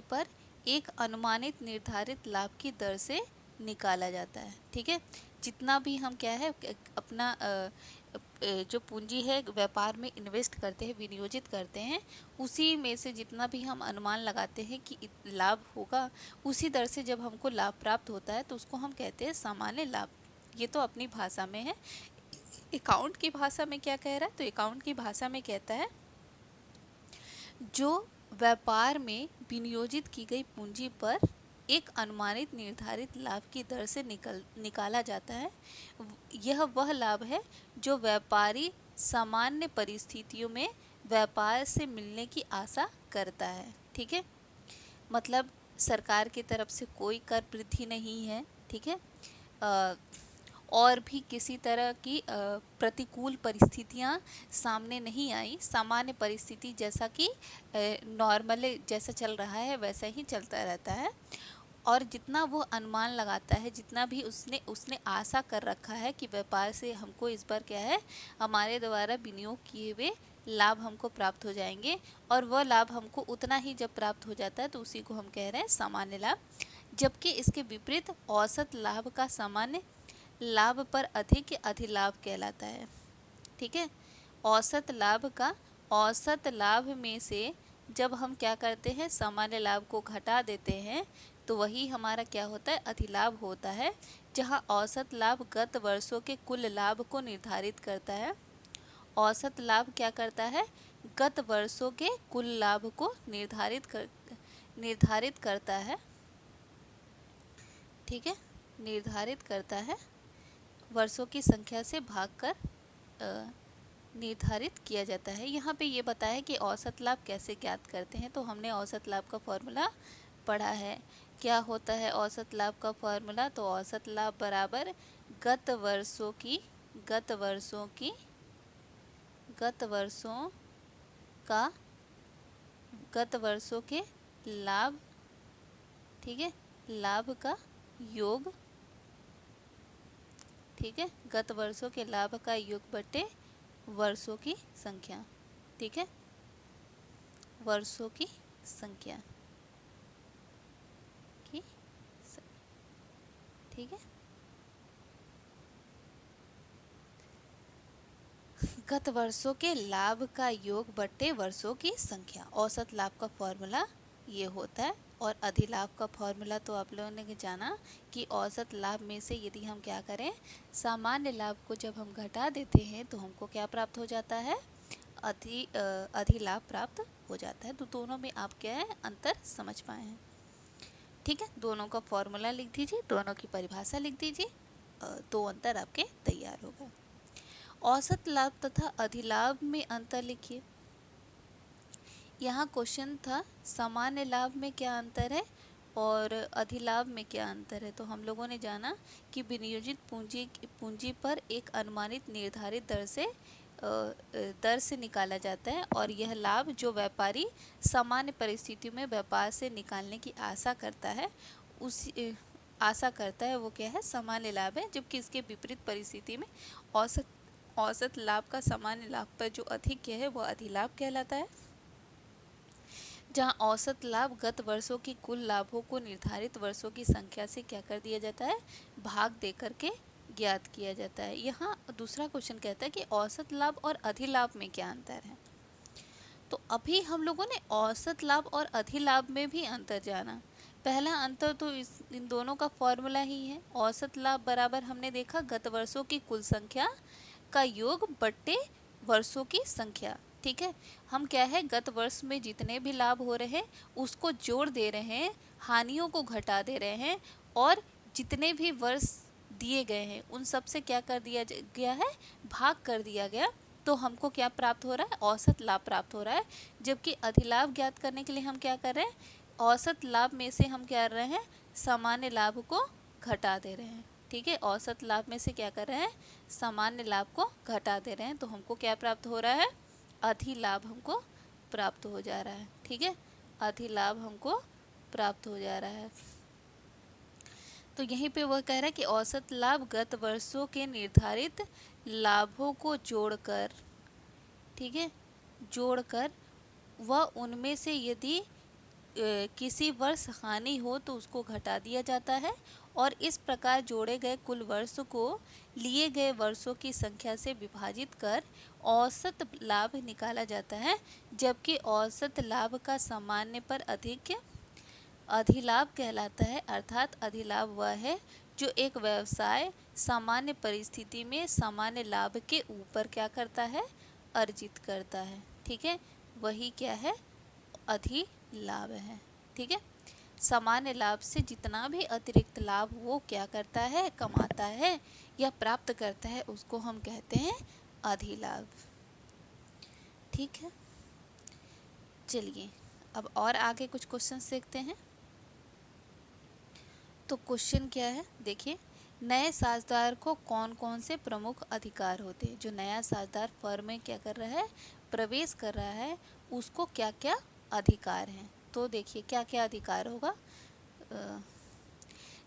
पर एक अनुमानित निर्धारित लाभ की दर से निकाला जाता है। ठीक है, जितना भी हम क्या है अपना जो पूंजी है व्यापार में इन्वेस्ट करते हैं, विनियोजित करते हैं, उसी में से जितना भी हम अनुमान लगाते हैं कि लाभ होगा, उसी दर से जब हमको लाभ प्राप्त होता है तो उसको हम कहते हैं सामान्य लाभ। ये तो अपनी भाषा में है। अकाउंट की भाषा में क्या कह रहा है, तो अकाउंट की भाषा में कहता है जो व्यापार में विनियोजित की गई पूंजी पर एक अनुमानित निर्धारित लाभ की दर से निकाला जाता है, यह वह लाभ है जो व्यापारी सामान्य परिस्थितियों में व्यापार से मिलने की आशा करता है। ठीक है, मतलब सरकार की तरफ से कोई कर वृद्धि नहीं है, ठीक है, और भी किसी तरह की प्रतिकूल परिस्थितियां सामने नहीं आई, सामान्य परिस्थिति जैसा कि नॉर्मल जैसा चल रहा है वैसा ही चलता रहता है, और जितना वो अनुमान लगाता है, जितना भी उसने आशा कर रखा है कि व्यापार से हमको इस बार क्या है, हमारे द्वारा विनियोग किए हुए लाभ हमको प्राप्त हो जाएंगे, और वह लाभ हमको उतना ही जब प्राप्त हो जाता है तो उसी को हम कह रहे हैं सामान्य लाभ। जबकि इसके विपरीत औसत लाभ का सामान्य लाभ पर अधिक अधिलाभ कहलाता है। ठीक है, औसत लाभ में से जब हम क्या करते हैं, सामान्य लाभ को घटा देते हैं तो वही हमारा क्या होता है, अधिलाभ होता है, जहां औसत लाभ गत वर्षों के कुल लाभ को निर्धारित करता है। औसत लाभ क्या करता है, गत वर्षों के कुल लाभ को निर्धारित करता है। ठीक है, निर्धारित करता है, वर्षों की संख्या से भागकर निर्धारित किया जाता है। यहाँ पे ये बताया कि औसत लाभ कैसे ज्ञात करते हैं, तो हमने औसत लाभ का फॉर्मूला पढ़ा है। क्या होता है औसत लाभ का फॉर्मूला, तो औसत लाभ बराबर गत वर्षों के लाभ, ठीक है, लाभ का योग, ठीक है, गत वर्षों के लाभ का योग बटे वर्षों की संख्या। ठीक है, वर्षों की संख्या की, ठीक है, गत वर्षों के लाभ का योग बटे वर्षों की संख्या, औसत लाभ का फॉर्मूला ये होता है। और अधिलाभ का फॉर्मूला तो आप लोगों ने जाना कि औसत लाभ में से यदि हम क्या करें, सामान्य लाभ को जब हम घटा देते हैं तो हमको क्या प्राप्त हो जाता है, अधिलाभ प्राप्त हो जाता है। तो दोनों में आप क्या है, अंतर समझ पाए हैं। ठीक है, दोनों का फॉर्मूला लिख दीजिए, दोनों की परिभाषा लिख दीजिए, दो अंतर आपके तैयार हो गए। औसत लाभ तथा अधिलाभ में अंतर लिखिए। यहाँ क्वेश्चन था सामान्य लाभ में क्या अंतर है और अधिलाभ में क्या अंतर है। तो हम लोगों ने जाना कि विनियोजित पूंजी पर एक अनुमानित निर्धारित दर से दर से निकाला जाता है और यह लाभ जो व्यापारी सामान्य परिस्थितियों में व्यापार से निकालने की आशा करता है आशा करता है वो क्या है, सामान्य लाभ है। जबकि इसके विपरीत परिस्थिति में औसत लाभ का सामान्य लाभ पर जो अधिक है वो अधिलाभ कहलाता है। जहाँ औसत लाभ गत वर्षों की कुल लाभों को निर्धारित वर्षों की संख्या से क्या कर दिया जाता है, भाग दे करके ज्ञात किया जाता है। यहाँ दूसरा क्वेश्चन कहता है कि औसत लाभ और अधिलाभ में क्या अंतर है। तो अभी हम लोगों ने औसत लाभ और अधिलाभ में भी अंतर जाना। पहला अंतर तो इन दोनों का फॉर्मूला ही है। औसत लाभ बराबर हमने देखा गत वर्षों की कुल संख्या का योग बट्टे वर्षों की संख्या। ठीक है, हम क्या है, गत वर्ष में जितने भी लाभ हो रहे हैं उसको जोड़ दे रहे हैं, हानियों को घटा दे रहे हैं और जितने भी वर्ष दिए गए हैं उन सब से क्या कर दिया गया है, भाग कर दिया गया। तो हमको क्या प्राप्त हो रहा है, औसत लाभ प्राप्त हो रहा है। जबकि अधिलाभ ज्ञात करने के लिए हम क्या कर रहे हैं, औसत लाभ में से हम क्या कर रहे हैं, सामान्य लाभ को घटा दे रहे हैं। ठीक है, औसत लाभ में से क्या कर रहे हैं, सामान्य लाभ को घटा दे रहे हैं। तो हमको क्या प्राप्त हो रहा है, अधिलाभ हमको प्राप्त हो जा रहा है। ठीक है, अधिलाभ हमको प्राप्त हो जा रहा है। तो यहीं पे वह कह रहा है कि औसत लाभ गत वर्षों के निर्धारित लाभों को जोड़कर, ठीक है, जोड़कर वह उनमें से यदि किसी वर्ष हानि हो तो उसको घटा दिया जाता है और इस प्रकार जोड़े गए कुल वर्ष को लिए गए वर्षों की संख्या से विभाजित कर औसत लाभ निकाला जाता है। जबकि औसत लाभ का सामान्य पर अधिक अधिलाभ कहलाता है। अर्थात अधिलाभ वह है जो एक व्यवसाय सामान्य परिस्थिति में सामान्य लाभ के ऊपर क्या करता है, अर्जित करता है। ठीक है, वही क्या है, अधिलाभ है। ठीक है, सामान्य लाभ से जितना भी अतिरिक्त लाभ वो क्या करता है, कमाता है या प्राप्त करता है, उसको हम कहते हैं अधिलाभ। ठीक है, चलिए अब और आगे कुछ क्वेश्चन देखते हैं। तो क्वेश्चन क्या है, देखिए, नए साझेदार को कौन कौन से प्रमुख अधिकार होते हैं। जो नया साझेदार फर्म में क्या कर रहा है, प्रवेश कर रहा है, उसको क्या क्या अधिकार हैं। तो देखिए क्या क्या अधिकार होगा।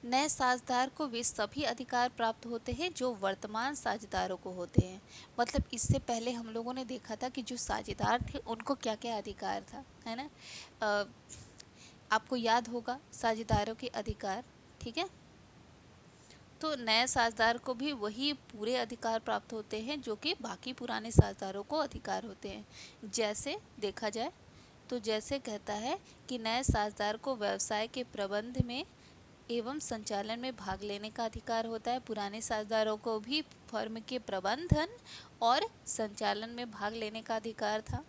नए साझेदार को वे सभी अधिकार प्राप्त होते हैं जो वर्तमान साझेदारों को होते हैं। मतलब इससे पहले हम लोगों ने देखा था कि जो साझेदार थे उनको क्या क्या अधिकार था, है ना। आपको याद होगा साझेदारों के अधिकार। ठीक है, तो नए साझेदार को भी वही पूरे अधिकार प्राप्त होते हैं जो कि बाकी पुराने साझेदारों को अधिकार होते हैं। जैसे देखा जाए तो जैसे कहता है कि नए साझेदार को व्यवसाय के प्रबंध में एवं संचालन में भाग लेने का अधिकार होता है। पुराने साझेदारों को भी फर्म के प्रबंधन और संचालन में भाग लेने का अधिकार था।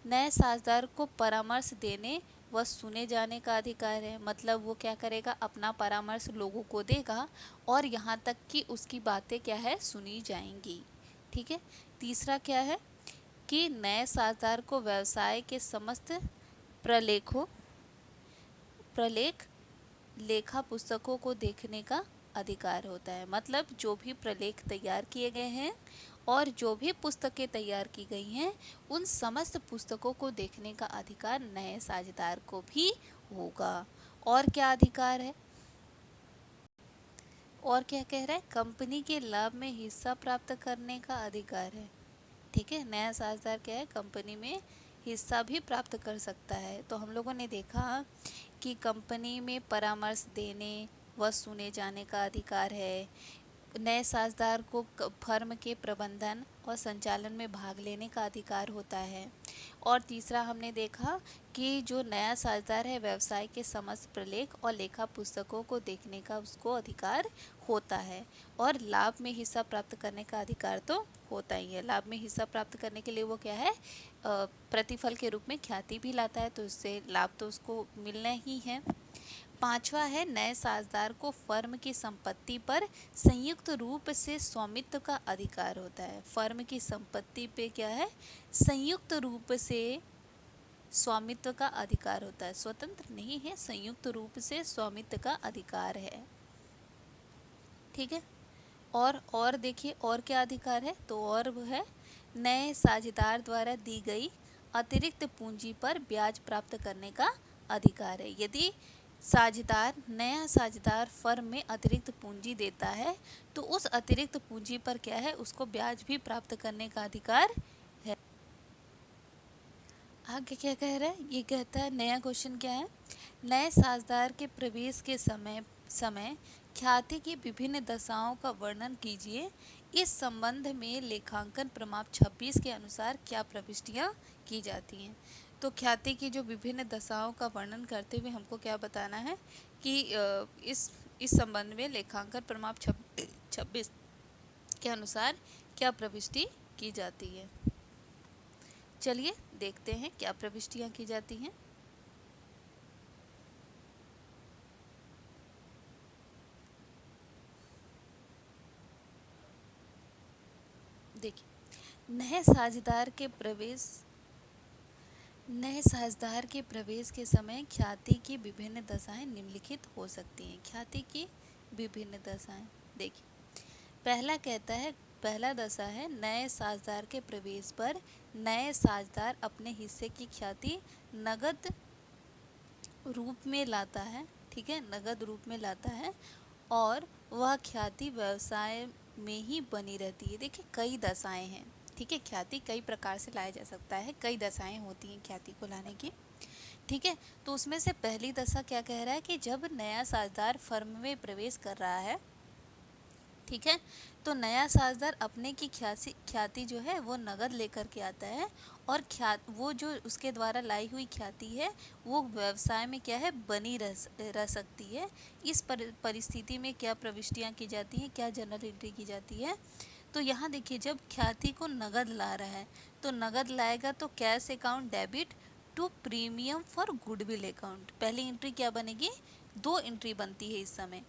नए साझेदार को परामर्श देने व सुने जाने का अधिकार है। मतलब वो क्या करेगा, अपना परामर्श लोगों को देगा और यहाँ तक कि उसकी बातें क्या है, सुनी जाएंगी। ठीक है, तीसरा क्या है कि नए साझेदार को व्यवसाय के समस्त प्रलेख लेखा पुस्तकों को देखने का अधिकार होता है। मतलब जो भी प्रलेख तैयार किए गए हैं और जो भी पुस्तकें तैयार की गई हैं उन समस्त पुस्तकों को देखने का अधिकार नए साझेदार को भी होगा। और क्या अधिकार है, और क्या कह रहा है, कंपनी के लाभ में हिस्सा प्राप्त करने का अधिकार है। ठीक है, नया साझेदार क्या है, कंपनी में हिस्सा भी प्राप्त कर सकता है। तो हम लोगों ने देखा कि कंपनी में परामर्श देने व सुने जाने का अधिकार है। नए साझेदार को फर्म के प्रबंधन और संचालन में भाग लेने का अधिकार होता है। और तीसरा हमने देखा कि जो नया साझेदार है व्यवसाय के समस्त प्रलेख और लेखा पुस्तकों को देखने का उसको अधिकार होता है। और लाभ में हिस्सा प्राप्त करने का अधिकार तो होता ही है। लाभ में हिस्सा प्राप्त करने के लिए वो क्या है, प्रतिफल के रूप में ख्याति भी लाता है, तो उससे लाभ तो उसको मिलना ही है। पांचवा है, नए साझेदार को फर्म की संपत्ति पर संयुक्त रूप से स्वामित्व का अधिकार होता है। फर्म की संपत्ति पे क्या है, संयुक्त रूप से स्वामित्व का अधिकार होता है। स्वतंत्र नहीं है, संयुक्त रूप से स्वामित्व का अधिकार है। ठीक है, और देखिए और क्या अधिकार है, तो और वो है नए साझेदार द्वारा दी गई अतिरिक्त पूंजी पर ब्याज प्राप्त करने का अधिकार है। यदि नया साझेदार फर्म में अतिरिक्त पूंजी देता है तो उस अतिरिक्त पूंजी पर क्या है, उसको ब्याज भी प्राप्त करने का अधिकार है। आगे क्या कह रहा है, ये कहता है, नया क्वेश्चन क्या है, नए साझेदार के प्रवेश के समय ख्याति की विभिन्न दशाओं का वर्णन कीजिए। इस संबंध में लेखांकन प्रमाण 26 के अनुसार क्या प्रविष्टियां की जाती हैं। तो ख्याति की जो विभिन्न दशाओं का वर्णन करते हुए हमको क्या बताना है कि इस संबंध में लेखांकन प्रमाण 26 के अनुसार क्या प्रविष्टि की जाती है। चलिए देखते हैं क्या प्रविष्टियां की जाती हैं। देखिए, नए साझेदार के प्रवेश के समय ख्याति की विभिन्न दशाएं निम्नलिखित हो सकती हैं। ख्याति की विभिन्न दशाएं, देखिए, पहला दशा है नए साझेदार के प्रवेश पर नए साझेदार अपने हिस्से की ख्याति नगद रूप में लाता है। ठीक है, नगद रूप में लाता है और वह ख्याति व्यवसाय में ही बनी रहती है। देखिए, कई दशाएं हैं। ठीक है, ख्याति कई प्रकार से लाया जा सकता है, कई दशाएं होती हैं ख्याति को लाने की। ठीक है, तो उसमें से पहली दशा क्या कह रहा है कि जब नया साझेदार फर्म में प्रवेश कर रहा है, ठीक है, तो नया साझेदार अपने की ख्याति जो है वो नगद लेकर के आता है और वो जो उसके द्वारा लाई हुई ख्याति है वो व्यवसाय में क्या है, बनी रह सकती है। इस परिस्थिति में क्या प्रविष्टियां की जाती हैं, क्या जनरल एंट्री की जाती है। तो यहाँ देखिए, जब ख्याति को नगद ला रहा है तो नगद लाएगा तो cash account debit to premium for goodwill account. पहली एंट्री क्या बनेगी, दो एंट्री बनती है इस समय,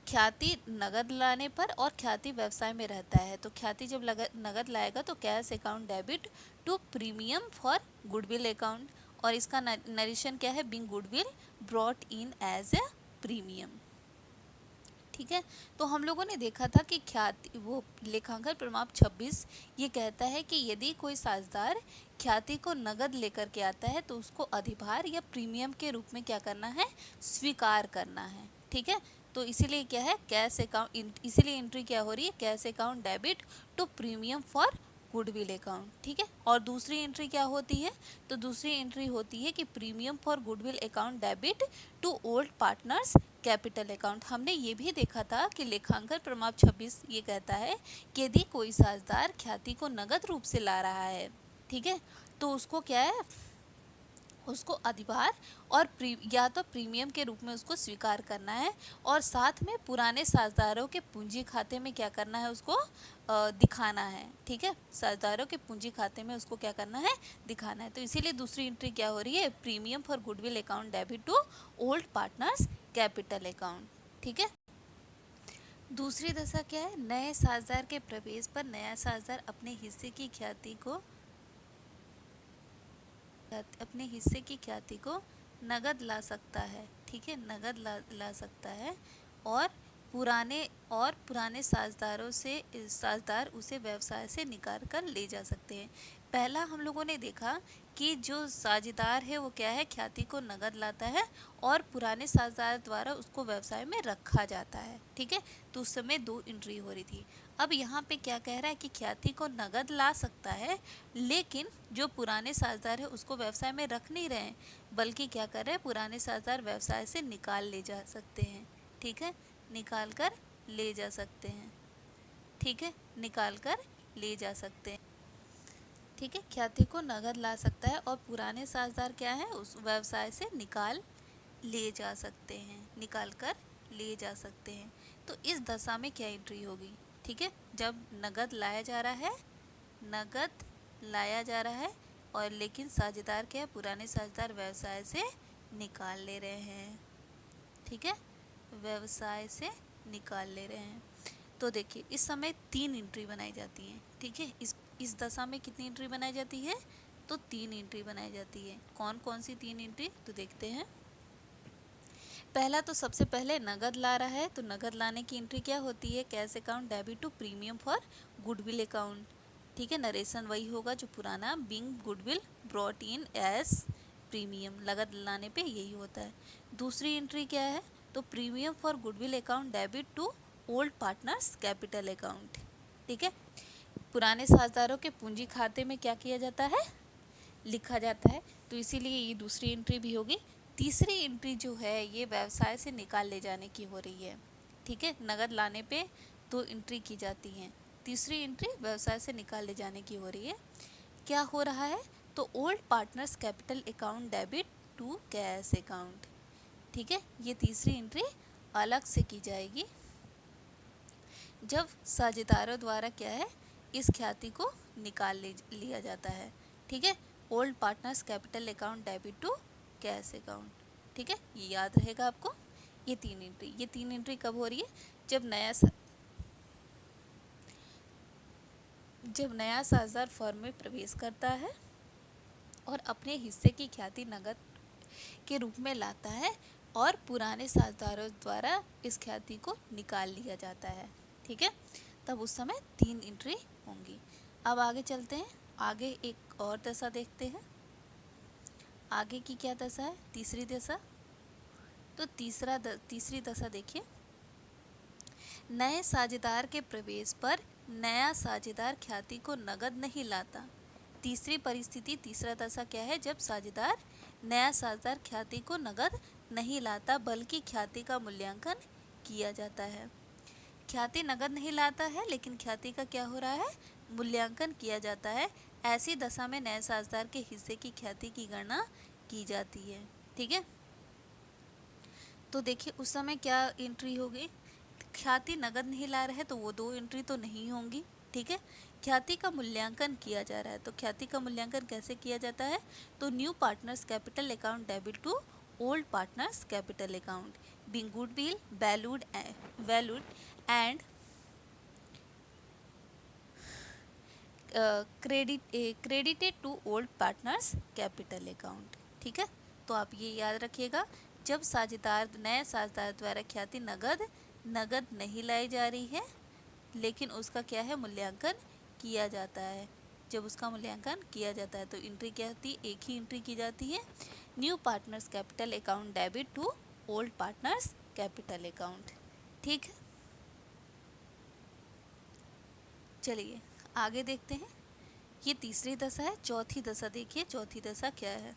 ख्याति नगद लाने पर और ख्याति व्यवसाय में रहता है। तो ख्याति जब नगद लाएगा तो cash account debit to premium for goodwill account, और इसका नरेशन क्या है, being goodwill brought in as a premium. ठीक है, तो हम लोगों ने देखा था कि वो लेखांकन प्रमाण 26 ये कहता है कि यदि कोई साझेदार ख्याति को नगद लेकर के आता है तो उसको अधिभार या प्रीमियम के रूप में क्या करना है, स्वीकार करना है। ठीक है, तो इसीलिए क्या है, कैश अकाउंट, इसीलिए एंट्री क्या हो रही है, cash account debit to premium for goodwill account. ठीक है, और दूसरी एंट्री क्या होती है, तो दूसरी एंट्री होती है कि premium for goodwill account debit to old partners capital account. हमने ये भी देखा था कि लेखांकन प्रमाण 26 ये कहता है कि यदि कोई साझेदार ख्याति को नगद रूप से ला रहा है, ठीक है, तो उसको क्या है, उसको अधिभार और या तो प्रीमियम के रूप में उसको स्वीकार करना है और साथ में पुराने साझेदारों के पूंजी खाते में क्या करना है, उसको दिखाना है। ठीक है, साझेदारों के पूंजी खाते में उसको क्या करना है, दिखाना है। तो इसीलिए दूसरी एंट्री क्या हो रही है, premium for goodwill account debit to old partners capital account. ठीक है, दूसरी दशा क्या है, नए साझेदार के प्रवेश पर नया साझेदार अपने हिस्से की ख्याति को नगद ला सकता है। ठीक है, नगद ला सकता है और पुराने साझेदार उसे व्यवसाय से निकाल कर ले जा सकते हैं। पहला हम लोगों ने देखा कि जो साझेदार है वो क्या है, ख्याति को नगद लाता है और पुराने साझेदार द्वारा उसको व्यवसाय में रखा जाता है। ठीक है, तो उस समय दो एंट्री हो रही थी। अब यहाँ पे क्या कह रहा है कि ख्याति को नगद ला सकता है लेकिन जो पुराने साझेदार है उसको व्यवसाय में रख नहीं रहे हैं, बल्कि क्या कर रहे हैं, पुराने साझेदार व्यवसाय से निकाल ले जा सकते हैं। ठीक है, निकाल कर ले जा सकते हैं। ठीक है, निकाल कर ले जा सकते हैं। ठीक है, ख्याति को नगद ला सकता है और पुराने साझेदार क्या है, उस व्यवसाय से निकाल ले जा सकते हैं, निकाल कर ले जा सकते हैं। तो इस दशा में क्या एंट्री होगी, ठीक है, जब नगद लाया जा रहा है और लेकिन साझेदार क्या है, पुराने साझेदार व्यवसाय से निकाल ले रहे हैं। ठीक है, व्यवसाय से निकाल ले रहे हैं। तो देखिए, इस समय 3 एंट्री बनाई जाती हैं। ठीक है, इस दशा में कितनी एंट्री बनाई जाती है, तो 3 एंट्री बनाई जाती है। कौन कौन सी 3 एंट्री, तो देखते हैं। पहला तो सबसे पहले नगद ला रहा है, तो नगद लाने की एंट्री क्या होती है, cash account debit to premium for goodwill account. ठीक है, नरेशन वही होगा जो पुराना, being goodwill brought in as premium, लागत लाने पे यही होता है। दूसरी एंट्री क्या है, तो premium for goodwill account debit to old partners capital account. ठीक है, पुराने साझेदारों के पूंजी खाते में क्या किया जाता है, लिखा जाता है, तो इसीलिए ये दूसरी एंट्री भी होगी। तीसरी एंट्री जो है ये व्यवसाय से निकाल ले जाने की हो रही है। ठीक है, नगद लाने पे 2 एंट्री की जाती हैं, तीसरी एंट्री व्यवसाय से निकाल ले जाने की हो रही है। क्या हो रहा है, तो old partners capital account debit to cash account. ठीक है, ये तीसरी एंट्री अलग से की जाएगी जब साझेदारों द्वारा क्या है, इस ख्याति को निकाल लिया जाता है। ठीक है, old partners capital account debit to cash account. ठीक है, ये याद रहेगा आपको। ये तीन एंट्री कब हो रही है, जब नया साझेदार फर्म में प्रवेश करता है और अपने हिस्से की ख्याति नगद के रूप में लाता है और पुराने साझेदारों द्वारा इस ख्याति को निकाल लिया जाता है। ठीक है, तब उस समय 3 एंट्री होंगी। अब आगे चलते हैं, आगे एक और दशा देखते हैं। आगे की क्या दशा है, तीसरी दशा। तो तीसरी दशा देखिए, नए साझेदार के प्रवेश पर नया साझेदार ख्याति को नगद नहीं लाता। तीसरी परिस्थिति, तीसरा दशा क्या है, जब साझेदार नया साझेदार ख्याति को नगद नहीं लाता बल्कि ख्याति का मूल्यांकन किया जाता है। ख्याति नगद नहीं लाता है लेकिन ख्याति का क्या हो रहा है, मूल्यांकन किया जाता है। ऐसी दशा में नए साझेदार के हिस्से की ख्याति की गणना की जाती है। ठीक है, तो देखिए उस समय क्या एंट्री होगी, ख्याति नगद नहीं ला रहा है तो वो 2 एंट्री तो नहीं होंगी। ठीक है, ख्याति का मूल्यांकन किया जा रहा है, तो ख्याति का मूल्यांकन कैसे किया जाता है, तो new partners capital account debit to old partners capital account being goodwill valued and credited to old partners capital account. ठीक है, तो आप ये याद रखिएगा, जब नए साझेदार द्वारा ख्याति नगद नहीं लाई जा रही है लेकिन उसका क्या है, मूल्यांकन किया जाता है। जब उसका मूल्यांकन किया जाता है तो एंट्री क्या होती है, एक ही एंट्री की जाती है, new partners capital account debit to old partners capital account. ठीक है, चलिए आगे देखते हैं। ये तीसरी दशा है। चौथी दशा देखिए, चौथी दशा क्या है,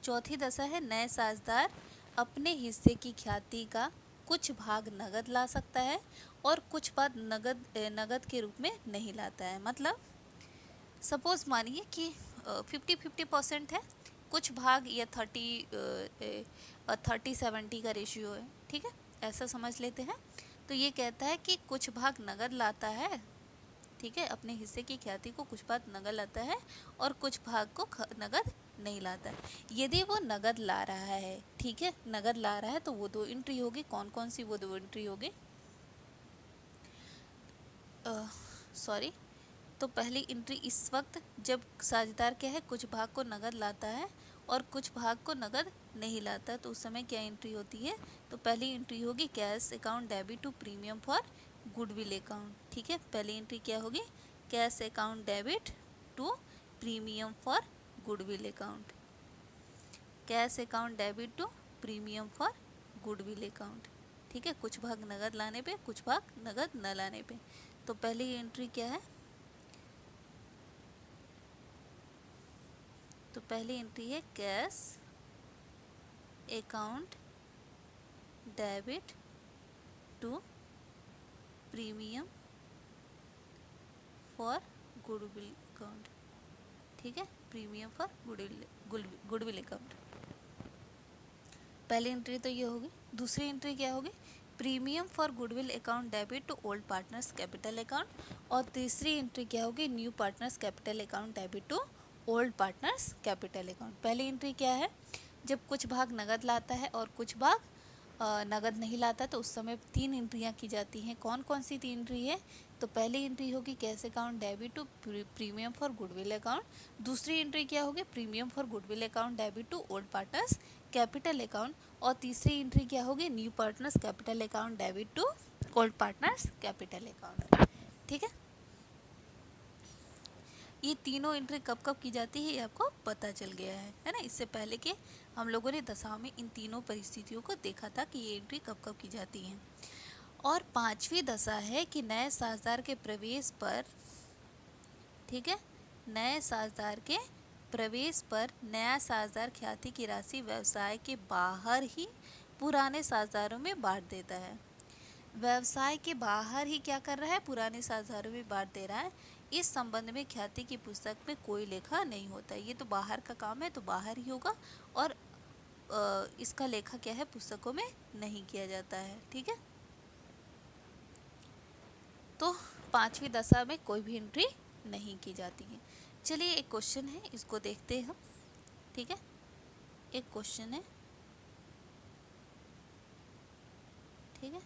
चौथी दशा है, नए साझेदार अपने हिस्से की ख्याति का कुछ भाग नगद ला सकता है और कुछ भाग नगद के रूप में नहीं लाता है। मतलब सपोज मानिए कि 50-50% है, कुछ भाग या 30-70 का रेशियो है। ठीक है, ऐसा समझ लेते हैं। तो ये कहता है कि कुछ भाग नगद लाता है, ठीक है, अपने हिस्से की ख्याति को कुछ भाग नगद लाता है और कुछ भाग को नगद नहीं लाता है। यदि वो नगद ला रहा है, ठीक है, नगद ला रहा है तो वो 2 एंट्री होगी। कौन कौन सी वो 2 एंट्री होगी, सॉरी, तो पहली एंट्री इस वक्त जब साझेदार क्या है, कुछ भाग को नगद लाता है और कुछ भाग को नगद नहीं लाता है, तो उस समय क्या एंट्री होती है, तो पहली एंट्री होगी cash account debit to premium for goodwill account. ठीक है, पहली एंट्री क्या होगी, cash account debit to premium for goodwill account, cash account debit to premium for goodwill account. ठीक है, कुछ भाग नगद लाने पे, कुछ भाग नगद न लाने पे। तो पहली एंट्री क्या है, तो पहली एंट्री है cash account debit to premium for goodwill account. ठीक है, प्रीमियम फॉर गुडविल अकाउंट, पहली एंट्री तो ये होगी। दूसरी एंट्री क्या होगी, premium for goodwill account debit to old partners capital account, और तीसरी एंट्री क्या होगी, new partners capital account debit to old partners capital account. पहली एंट्री क्या है, जब कुछ भाग नगद लाता है और कुछ भाग नगद नहीं लाता, तो उस समय 3 एंट्रियाँ की जाती हैं। कौन कौन सी 3 एंट्री है, तो पहली एंट्री होगी cash account debit to premium for goodwill account, दूसरी एंट्री क्या होगी, premium for goodwill account debit to old partners capital account, और तीसरी एंट्री क्या होगी, new partners capital account debit to old partners capital account. ठीक है, ये तीनों एंट्री कब कब की जाती है ये आपको पता चल गया है ना। इससे पहले के हम लोगों ने दशाओं में इन तीनों परिस्थितियों को देखा था कि ये एंट्री कब कब की जाती हैं। और पांचवी दशा है कि नए साझेदार के प्रवेश पर, ठीक है, नए साझेदार के प्रवेश पर नया साझेदार ख्याति की राशि व्यवसाय के बाहर ही पुराने साझेदारों में बांट देता है। व्यवसाय के बाहर ही क्या कर रहा है, पुराने साझेदारों में बांट दे रहा है। इस संबंध में ख्याति की पुस्तक में कोई लेखा नहीं होता। ये तो बाहर का काम है तो बाहर ही होगा, और इसका लेखा क्या है, पुस्तकों में नहीं किया जाता है। ठीक है, तो पांचवी दशा में कोई भी एंट्री नहीं की जाती है। चलिए एक क्वेश्चन है, इसको देखते हैं हम। ठीक है, एक क्वेश्चन है, ठीक है,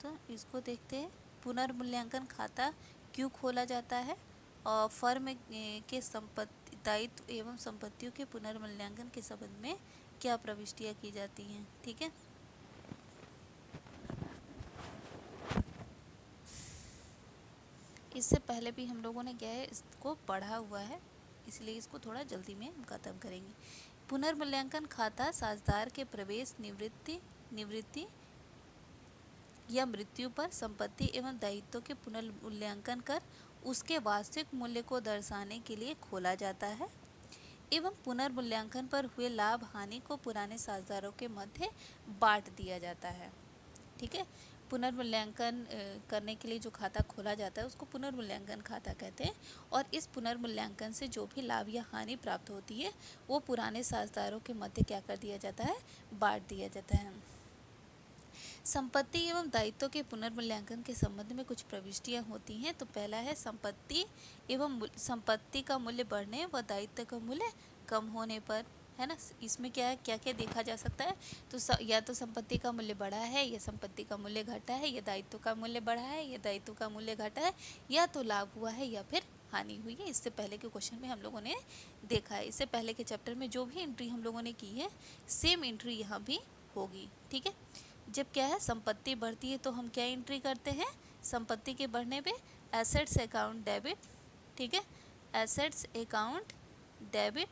तो इसको देखते हैं। पुनर्मूल्यांकन खाता क्यों खोला जाता है, और फर्म के संपत्ति दायित्व एवं संपत्तियों के पुनर्मूल्यांकन के संबंध में क्या प्रविष्टियां की जाती हैं। ठीक है, इससे पहले भी हम लोगों ने क्या है, इसको पढ़ा हुआ है, इसलिए इसको थोड़ा जल्दी में हम खत्म करेंगे। पुनर्मूल्यांकन खाता साझेदार के प्रवेश, निवृत्ति या मृत्यु पर संपत्ति एवं दायित्व के पुनर्मूल्यांकन कर उसके वास्तविक मूल्य को दर्शाने के लिए खोला जाता है एवं पुनर्मूल्यांकन पर हुए लाभ हानि को पुराने साझेदारों के मध्य बांट दिया जाता है। ठीक है, पुनर्मूल्यांकन करने के लिए जो खाता खोला जाता है उसको पुनर्मूल्यांकन खाता कहते हैं, और इस पुनर्मूल्यांकन से जो भी लाभ या हानि प्राप्त होती है वो पुराने साझेदारों के मध्य क्या कर दिया जाता है, बांट दिया जाता है। संपत्ति एवं दायित्व के पुनर्मूल्यांकन के संबंध में कुछ प्रविष्टियां होती हैं। तो पहला है संपत्ति एवं संपत्ति का मूल्य बढ़ने व दायित्व का मूल्य कम होने पर, है ना। इसमें क्या है, क्या क्या देखा जा सकता है, तो या तो संपत्ति का मूल्य बढ़ा है, या संपत्ति का मूल्य घटा है, या दायित्व का मूल्य बढ़ा है, या दायित्व का मूल्य घटा है, या तो लाभ हुआ है या फिर हानि हुई है। इससे पहले के क्वेश्चन में हम लोगों ने देखा है। इससे पहले के चैप्टर में जो भी एंट्री हम लोगों ने की है सेम एंट्री यहाँ भी होगी। ठीक है, जब क्या है, संपत्ति बढ़ती है तो हम क्या एंट्री करते हैं, संपत्ति के बढ़ने पे एसेट्स अकाउंट डेबिट, ठीक है, assets account debit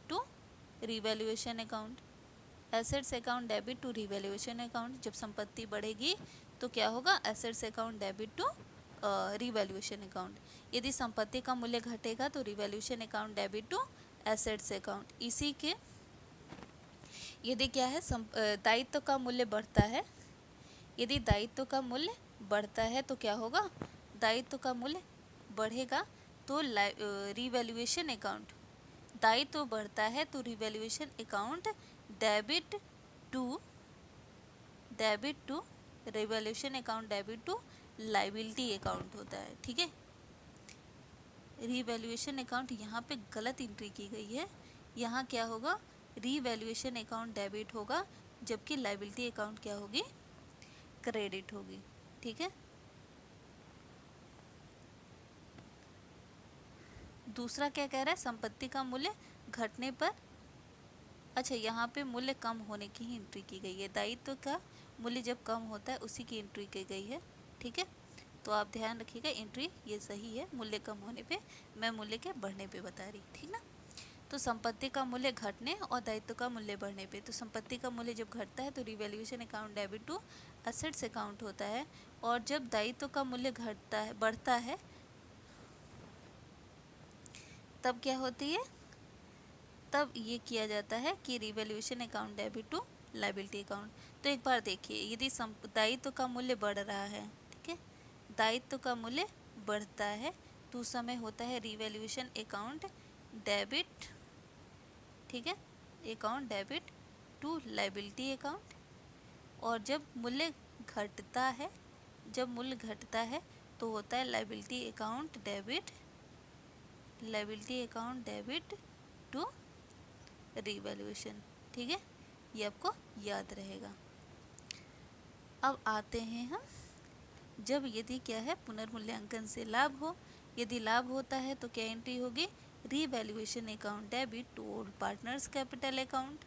to revaluation account, assets account debit to revaluation account. जब संपत्ति बढ़ेगी तो क्या होगा, assets account debit to revaluation account. यदि संपत्ति का मूल्य घटेगा तो revaluation account debit to assets account. इसी के यदि क्या है, दायित्व का मूल्य बढ़ता है, यदि दायित्व का मूल्य बढ़ता है तो क्या होगा, दायित्व का मूल्य बढ़ेगा तो रिवैल्यूएशन अकाउंट, दायित्व बढ़ता है तो revaluation account debit to revaluation account debit to liability account होता है। ठीक है, रिवैल्यूएशन अकाउंट यहाँ पे गलत एंट्री की गई है, यहाँ क्या होगा, रीवैल्यूएशन अकाउंट डेबिट होगा, जबकि लायबिलिटी अकाउंट क्या होगी, क्रेडिट होगी। ठीक है, दूसरा क्या कह रहा है, संपत्ति का मूल्य घटने पर, अच्छा यहाँ पे मूल्य कम होने की ही एंट्री की गई है, दायित्व का मूल्य जब कम होता है उसी की एंट्री की गई है। ठीक है, तो आप ध्यान रखिएगा, एंट्री ये सही है, मूल्य कम होने पे, मैं मूल्य के बढ़ने पे बता रही, ठीक ना। तो संपत्ति का मूल्य घटने और दायित्व का मूल्य बढ़ने पे, तो संपत्ति का मूल्य जब घटता है तो revaluation account debit to assets account होता है, और जब दायित्व का मूल्य घटता है, बढ़ता है, तब क्या होती है, तब ये किया जाता है कि revaluation account debit to liability account. तो एक बार देखिए, यदि दायित्व का मूल्य बढ़ रहा है, ठीक है, दायित्व का मूल्य बढ़ता है तो उस समय होता है रिवैल्यूएशन अकाउंट डेबिट, ठीक है, account debit to liability account. और जब मूल्य घटता है, जब मूल्य घटता है तो होता है liability account debit to revaluation. ठीक है, ये आपको याद रहेगा। अब आते हैं हम, जब यदि क्या है, पुनर्मूल्यांकन से लाभ हो, यदि लाभ होता है तो क्या एंट्री होगी, revaluation account debit to old partners capital account,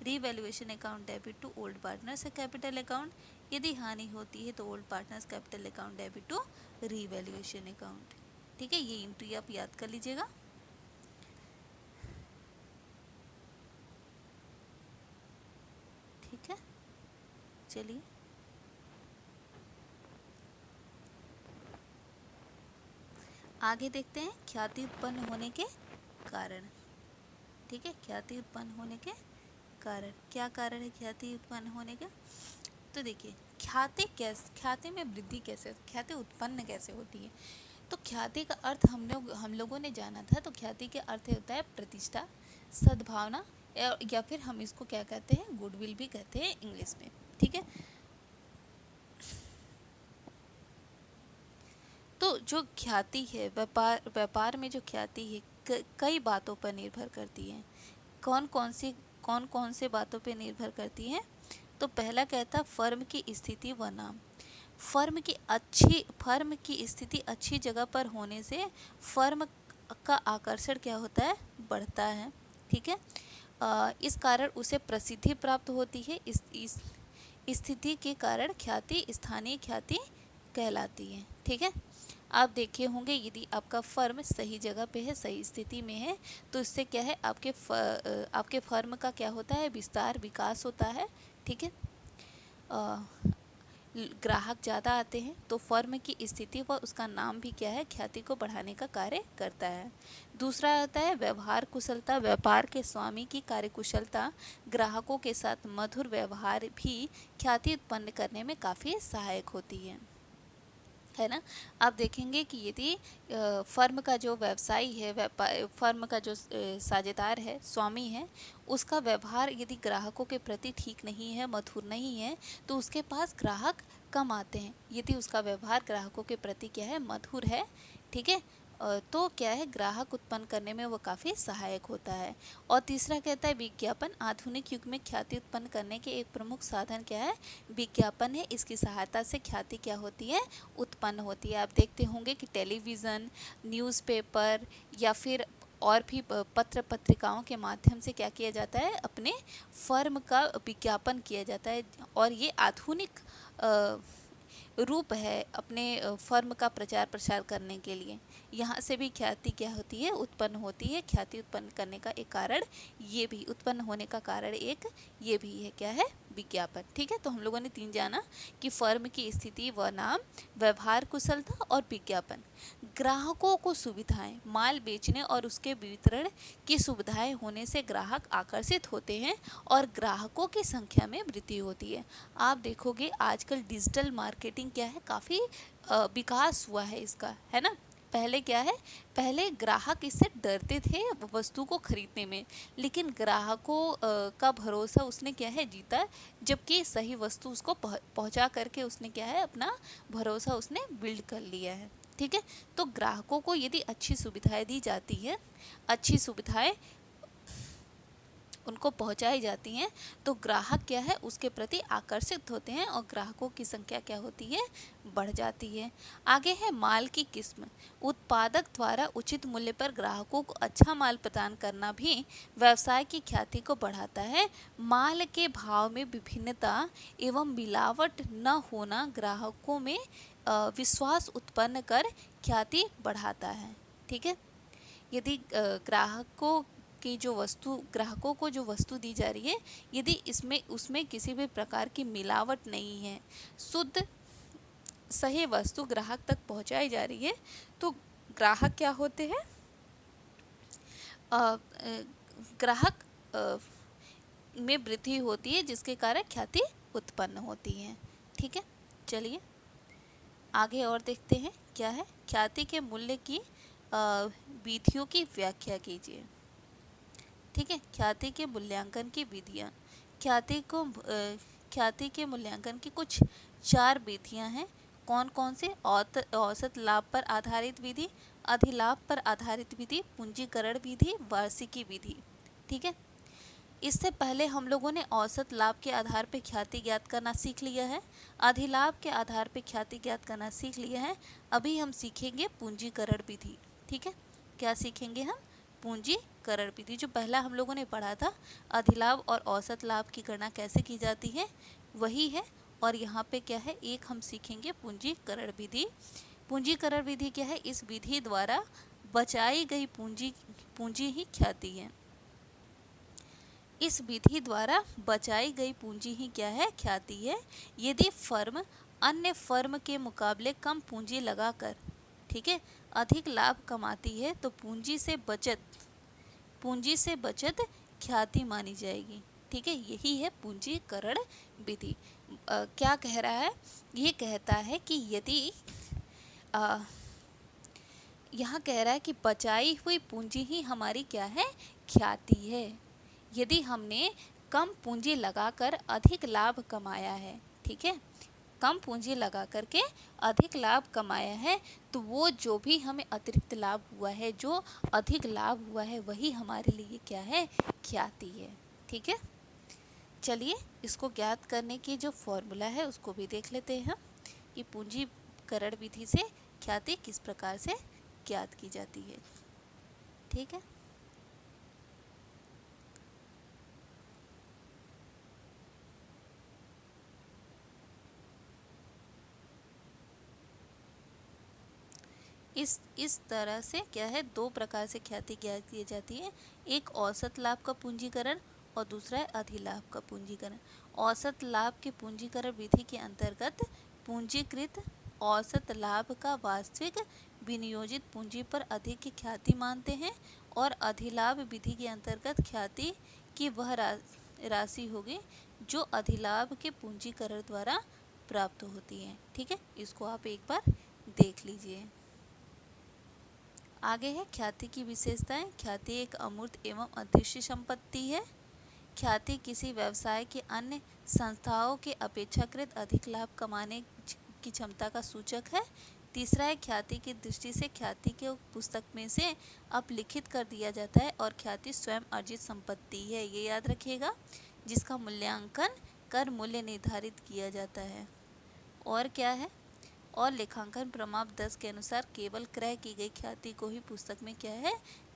revaluation account debit to old partners capital account. यदि हानि होती है तो old partners capital account debit to revaluation account. ठीक है, ये एंट्री आप याद कर लीजिएगा। ठीक है, चलिए आगे देखते हैं ख्याति उत्पन्न होने के कारण। ठीक है, ख्याति उत्पन्न होने के कारण, क्या कारण है ख्याति उत्पन्न होने का? तो देखिए ख्याति में वृद्धि कैसे, ख्याति उत्पन्न कैसे होती है? तो ख्याति का अर्थ हम लोगों ने जाना था। तो ख्याति के अर्थ होता है प्रतिष्ठा, सद्भावना, या फिर हम इसको क्या कहते हैं, गुडविल भी कहते हैं इंग्लिश में। ठीक है, तो जो ख्याति है, व्यापार में जो ख्याति है कई बातों पर निर्भर करती है। कौन कौन से बातों पर निर्भर करती है? तो पहला कहता फर्म की स्थिति व नाम। फर्म की स्थिति अच्छी जगह पर होने से फर्म का आकर्षण क्या होता है, बढ़ता है। ठीक है, इस कारण उसे प्रसिद्धि प्राप्त होती है। इस स्थिति के कारण ख्याति स्थानीय ख्याति कहलाती है। ठीक है, आप देखे होंगे यदि आपका फर्म सही जगह पे है, सही स्थिति में है, तो इससे क्या है, आपके फर्म का क्या होता है, विस्तार विकास होता है। ठीक है, ग्राहक ज़्यादा आते हैं तो फर्म की स्थिति व उसका नाम भी क्या है, ख्याति को बढ़ाने का कार्य करता है। दूसरा आता है व्यवहार कुशलता। व्यापार के स्वामी की कार्यकुशलता ग्राहकों के साथ मधुर व्यवहार भी ख्याति उत्पन्न करने में काफ़ी सहायक होती है ना। आप देखेंगे कि यदि फर्म का जो व्यवसायी है, फर्म का जो साझेदार है, स्वामी है, उसका व्यवहार यदि ग्राहकों के प्रति ठीक नहीं है, मधुर नहीं है, तो उसके पास ग्राहक कम आते हैं। यदि उसका व्यवहार ग्राहकों के प्रति क्या है, मधुर है, ठीक है, तो क्या है, ग्राहक उत्पन्न करने में वो काफ़ी सहायक होता है। और तीसरा कहता है विज्ञापन। आधुनिक युग में ख्याति उत्पन्न करने के एक प्रमुख साधन क्या है, विज्ञापन है। इसकी सहायता से ख्याति क्या होती है, उत्पन्न होती है। आप देखते होंगे कि टेलीविज़न, न्यूज़पेपर या फिर और भी पत्र पत्रिकाओं के माध्यम से क्या किया जाता है, अपने फर्म का विज्ञापन किया जाता है। और ये आधुनिक रूप है अपने फर्म का प्रचार प्रसार करने के लिए। यहाँ से भी ख्याति क्या होती है, उत्पन्न होती है। ख्याति उत्पन्न करने का एक कारण ये भी, उत्पन्न होने का कारण एक ये भी है, क्या है, विज्ञापन। ठीक है, तो हम लोगों ने 3 जाना कि फर्म की स्थिति व नाम, व्यवहार कुशलता और विज्ञापन। ग्राहकों को सुविधाएं, माल बेचने और उसके वितरण की सुविधाएं होने से ग्राहक आकर्षित होते हैं और ग्राहकों की संख्या में वृद्धि होती है। आप देखोगे आजकल डिजिटल मार्केटिंग क्या है, काफ़ी विकास हुआ है इसका, है ना। पहले क्या है, पहले ग्राहक इससे डरते थे वस्तु को खरीदने में, लेकिन ग्राहकों का भरोसा उसने क्या है, जीता, जबकि सही वस्तु उसको पहुंचा करके उसने क्या है, अपना भरोसा उसने बिल्ड कर लिया है। ठीक है, तो ग्राहकों को यदि अच्छी सुविधाएं दी जाती है, अच्छी सुविधाएं उनको पहुंचाई जाती हैं, तो ग्राहक क्या है, उसके प्रति आकर्षित होते हैं और ग्राहकों की संख्या क्या होती है, बढ़ जाती है। आगे है माल की किस्म। उत्पादक द्वारा उचित मूल्य पर ग्राहकों को अच्छा माल प्रदान करना भी व्यवसाय की ख्याति को बढ़ाता है। माल के भाव में विभिन्नता एवं मिलावट न होना ग्राहकों में विश्वास उत्पन्न कर ख्याति बढ़ाता है। ठीक है, यदि ग्राहकों को जो वस्तु दी जा रही है, यदि उसमें किसी भी प्रकार की मिलावट नहीं है, शुद्ध सही वस्तु ग्राहक तक पहुंचाई जा रही है, तो ग्राहक क्या होते हैं, ग्राहक में वृद्धि होती है, जिसके कारण ख्याति उत्पन्न होती है। ठीक है, चलिए आगे और देखते हैं क्या है, ख्याति के मूल्य की विधियों की व्याख्या कीजिए। ठीक है, ख्याति के मूल्यांकन की विधियाँ। ख्याति के मूल्यांकन की कुछ 4 विधियाँ हैं। कौन कौन से? औसत लाभ पर आधारित विधि, अधिलाभ पर आधारित विधि, पूंजीकरण विधि, वार्षिकी विधि। ठीक है, इससे पहले हम लोगों ने औसत लाभ के आधार पर ख्याति ज्ञात करना सीख लिया है, अधिलाभ के आधार पर ख्याति ज्ञात करना सीख लिया है। अभी हम सीखेंगे पूंजीकरण विधि। ठीक है, क्या सीखेंगे हम? पूंजीकरण विधि। जो पहला हम लोगों ने पढ़ा था, अधिलाभ और औसत लाभ की गणना कैसे की जाती है, वही है। और यहाँ पे क्या है, एक हम सीखेंगे पूंजीकरण विधि। पूंजीकरण विधि क्या है, इस विधि द्वारा बचाई गई पूंजी ही ख्याति है। इस विधि द्वारा बचाई गई पूंजी ही क्या है, ख्याति है। यदि फर्म अन्य फर्म के मुकाबले कम पूंजी लगाकर, ठीक है, अधिक लाभ कमाती है तो पूंजी से बचत ख्याति मानी जाएगी। ठीक है, यही है पूंजीकरण विधि। क्या कह रहा है, ये कहता है कि यदि यहाँ कह रहा है कि बचाई हुई पूंजी ही हमारी क्या है, ख्याति है। यदि हमने कम पूंजी लगाकर अधिक लाभ कमाया है, ठीक है, कम पूंजी लगा करके अधिक लाभ कमाया है, तो वो जो भी हमें अतिरिक्त लाभ हुआ है, जो अधिक लाभ हुआ है, वही हमारे लिए क्या है, ख्याति है। ठीक है, चलिए इसको ज्ञात करने की जो फॉर्मूला है उसको भी देख लेते हैं कि पूंजीकरण विधि से ख्याति किस प्रकार से ज्ञात की जाती है। ठीक है, इस तरह से क्या है, दो प्रकार से ख्याति ज्ञात की जाती है। एक औसत लाभ का पूंजीकरण और दूसरा है अधिलाभ का पूंजीकरण। औसत लाभ के पूंजीकरण विधि के अंतर्गत पूंजीकृत औसत लाभ का वास्तविक विनियोजित पूंजी पर अधिक की ख्याति मानते हैं, और अधिलाभ विधि के अंतर्गत ख्याति की वह राशि होगी जो अधिलाभ के पूंजीकरण द्वारा प्राप्त होती है। ठीक है, इसको आप एक बार देख लीजिए। आगे है ख्याति की विशेषताएं। ख्याति एक अमूर्त एवं अदृश्य संपत्ति है। ख्याति किसी व्यवसाय के अन्य संस्थाओं के अपेक्षाकृत अधिक लाभ कमाने की क्षमता का सूचक है। तीसरा है ख्याति की दृष्टि से ख्याति के पुस्तक में से अपलिखित कर दिया जाता है और ख्याति स्वयं अर्जित संपत्ति है, ये याद रखिएगा, जिसका मूल्यांकन कर मूल्य निर्धारित किया जाता है। और क्या है, और लेखांकन प्रमाण 10 के अनुसार केवल क्रय की गई ख्याति को ही पुस्तक में क्या है,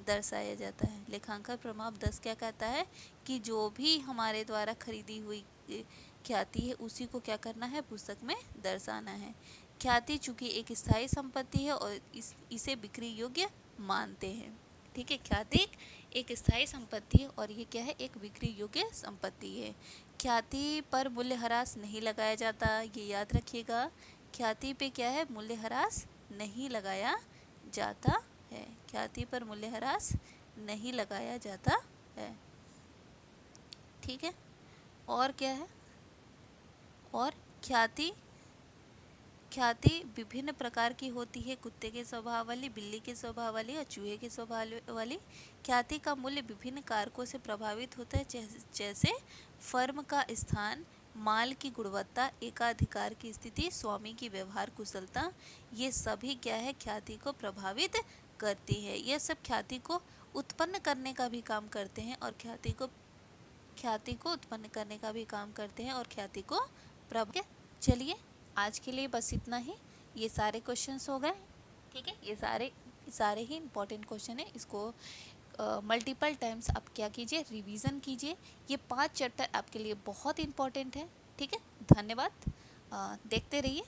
दर्शाया जाता है। लेखांकन प्रमाण 10 क्या कहता है कि जो भी हमारे द्वारा खरीदी हुई ख्याति है उसी को क्या करना है, पुस्तक में दर्शाना है। ख्याति चूंकि एक स्थायी संपत्ति है और इसे बिक्री योग्य मानते हैं। ठीक है, ख्याति एक स्थायी संपत्ति है और ये क्या है, एक बिक्री योग्य संपत्ति है। ख्याति पर मूल्यह्रास नहीं लगाया जाता, ये याद रखिएगा। ख्याति पे क्या है, मूल्यह्रास नहीं लगाया जाता है। ख्याति पर मूल्यह्रास नहीं लगाया जाता है। ठीक है, और क्या है, और ख्याति विभिन्न प्रकार की होती है। कुत्ते के स्वभाव वाली, बिल्ली के स्वभाव वाली और चूहे के स्वभाव वाली। ख्याति का मूल्य विभिन्न कारकों से प्रभावित होता है, जैसे फर्म का स्थान, माल की गुणवत्ता, एकाधिकार की स्थिति, स्वामी की व्यवहार कुशलता, ये सभी क्या है, ख्याति को प्रभावित करती है। ये सब ख्याति को उत्पन्न करने का भी काम करते हैं और ख्याति को उत्पन्न करने का भी काम करते हैं और ख्याति को प्रभावित। चलिए आज के लिए बस इतना ही। ये सारे क्वेश्चंस हो गए। ठीक है, ये सारे ही इम्पोर्टेंट क्वेश्चन है। इसको मल्टीपल टाइम्स आप क्या कीजिए, रिवीजन कीजिए। ये 5 चैप्टर आपके लिए बहुत इंपॉर्टेंट है। ठीक है, धन्यवाद, देखते रहिए।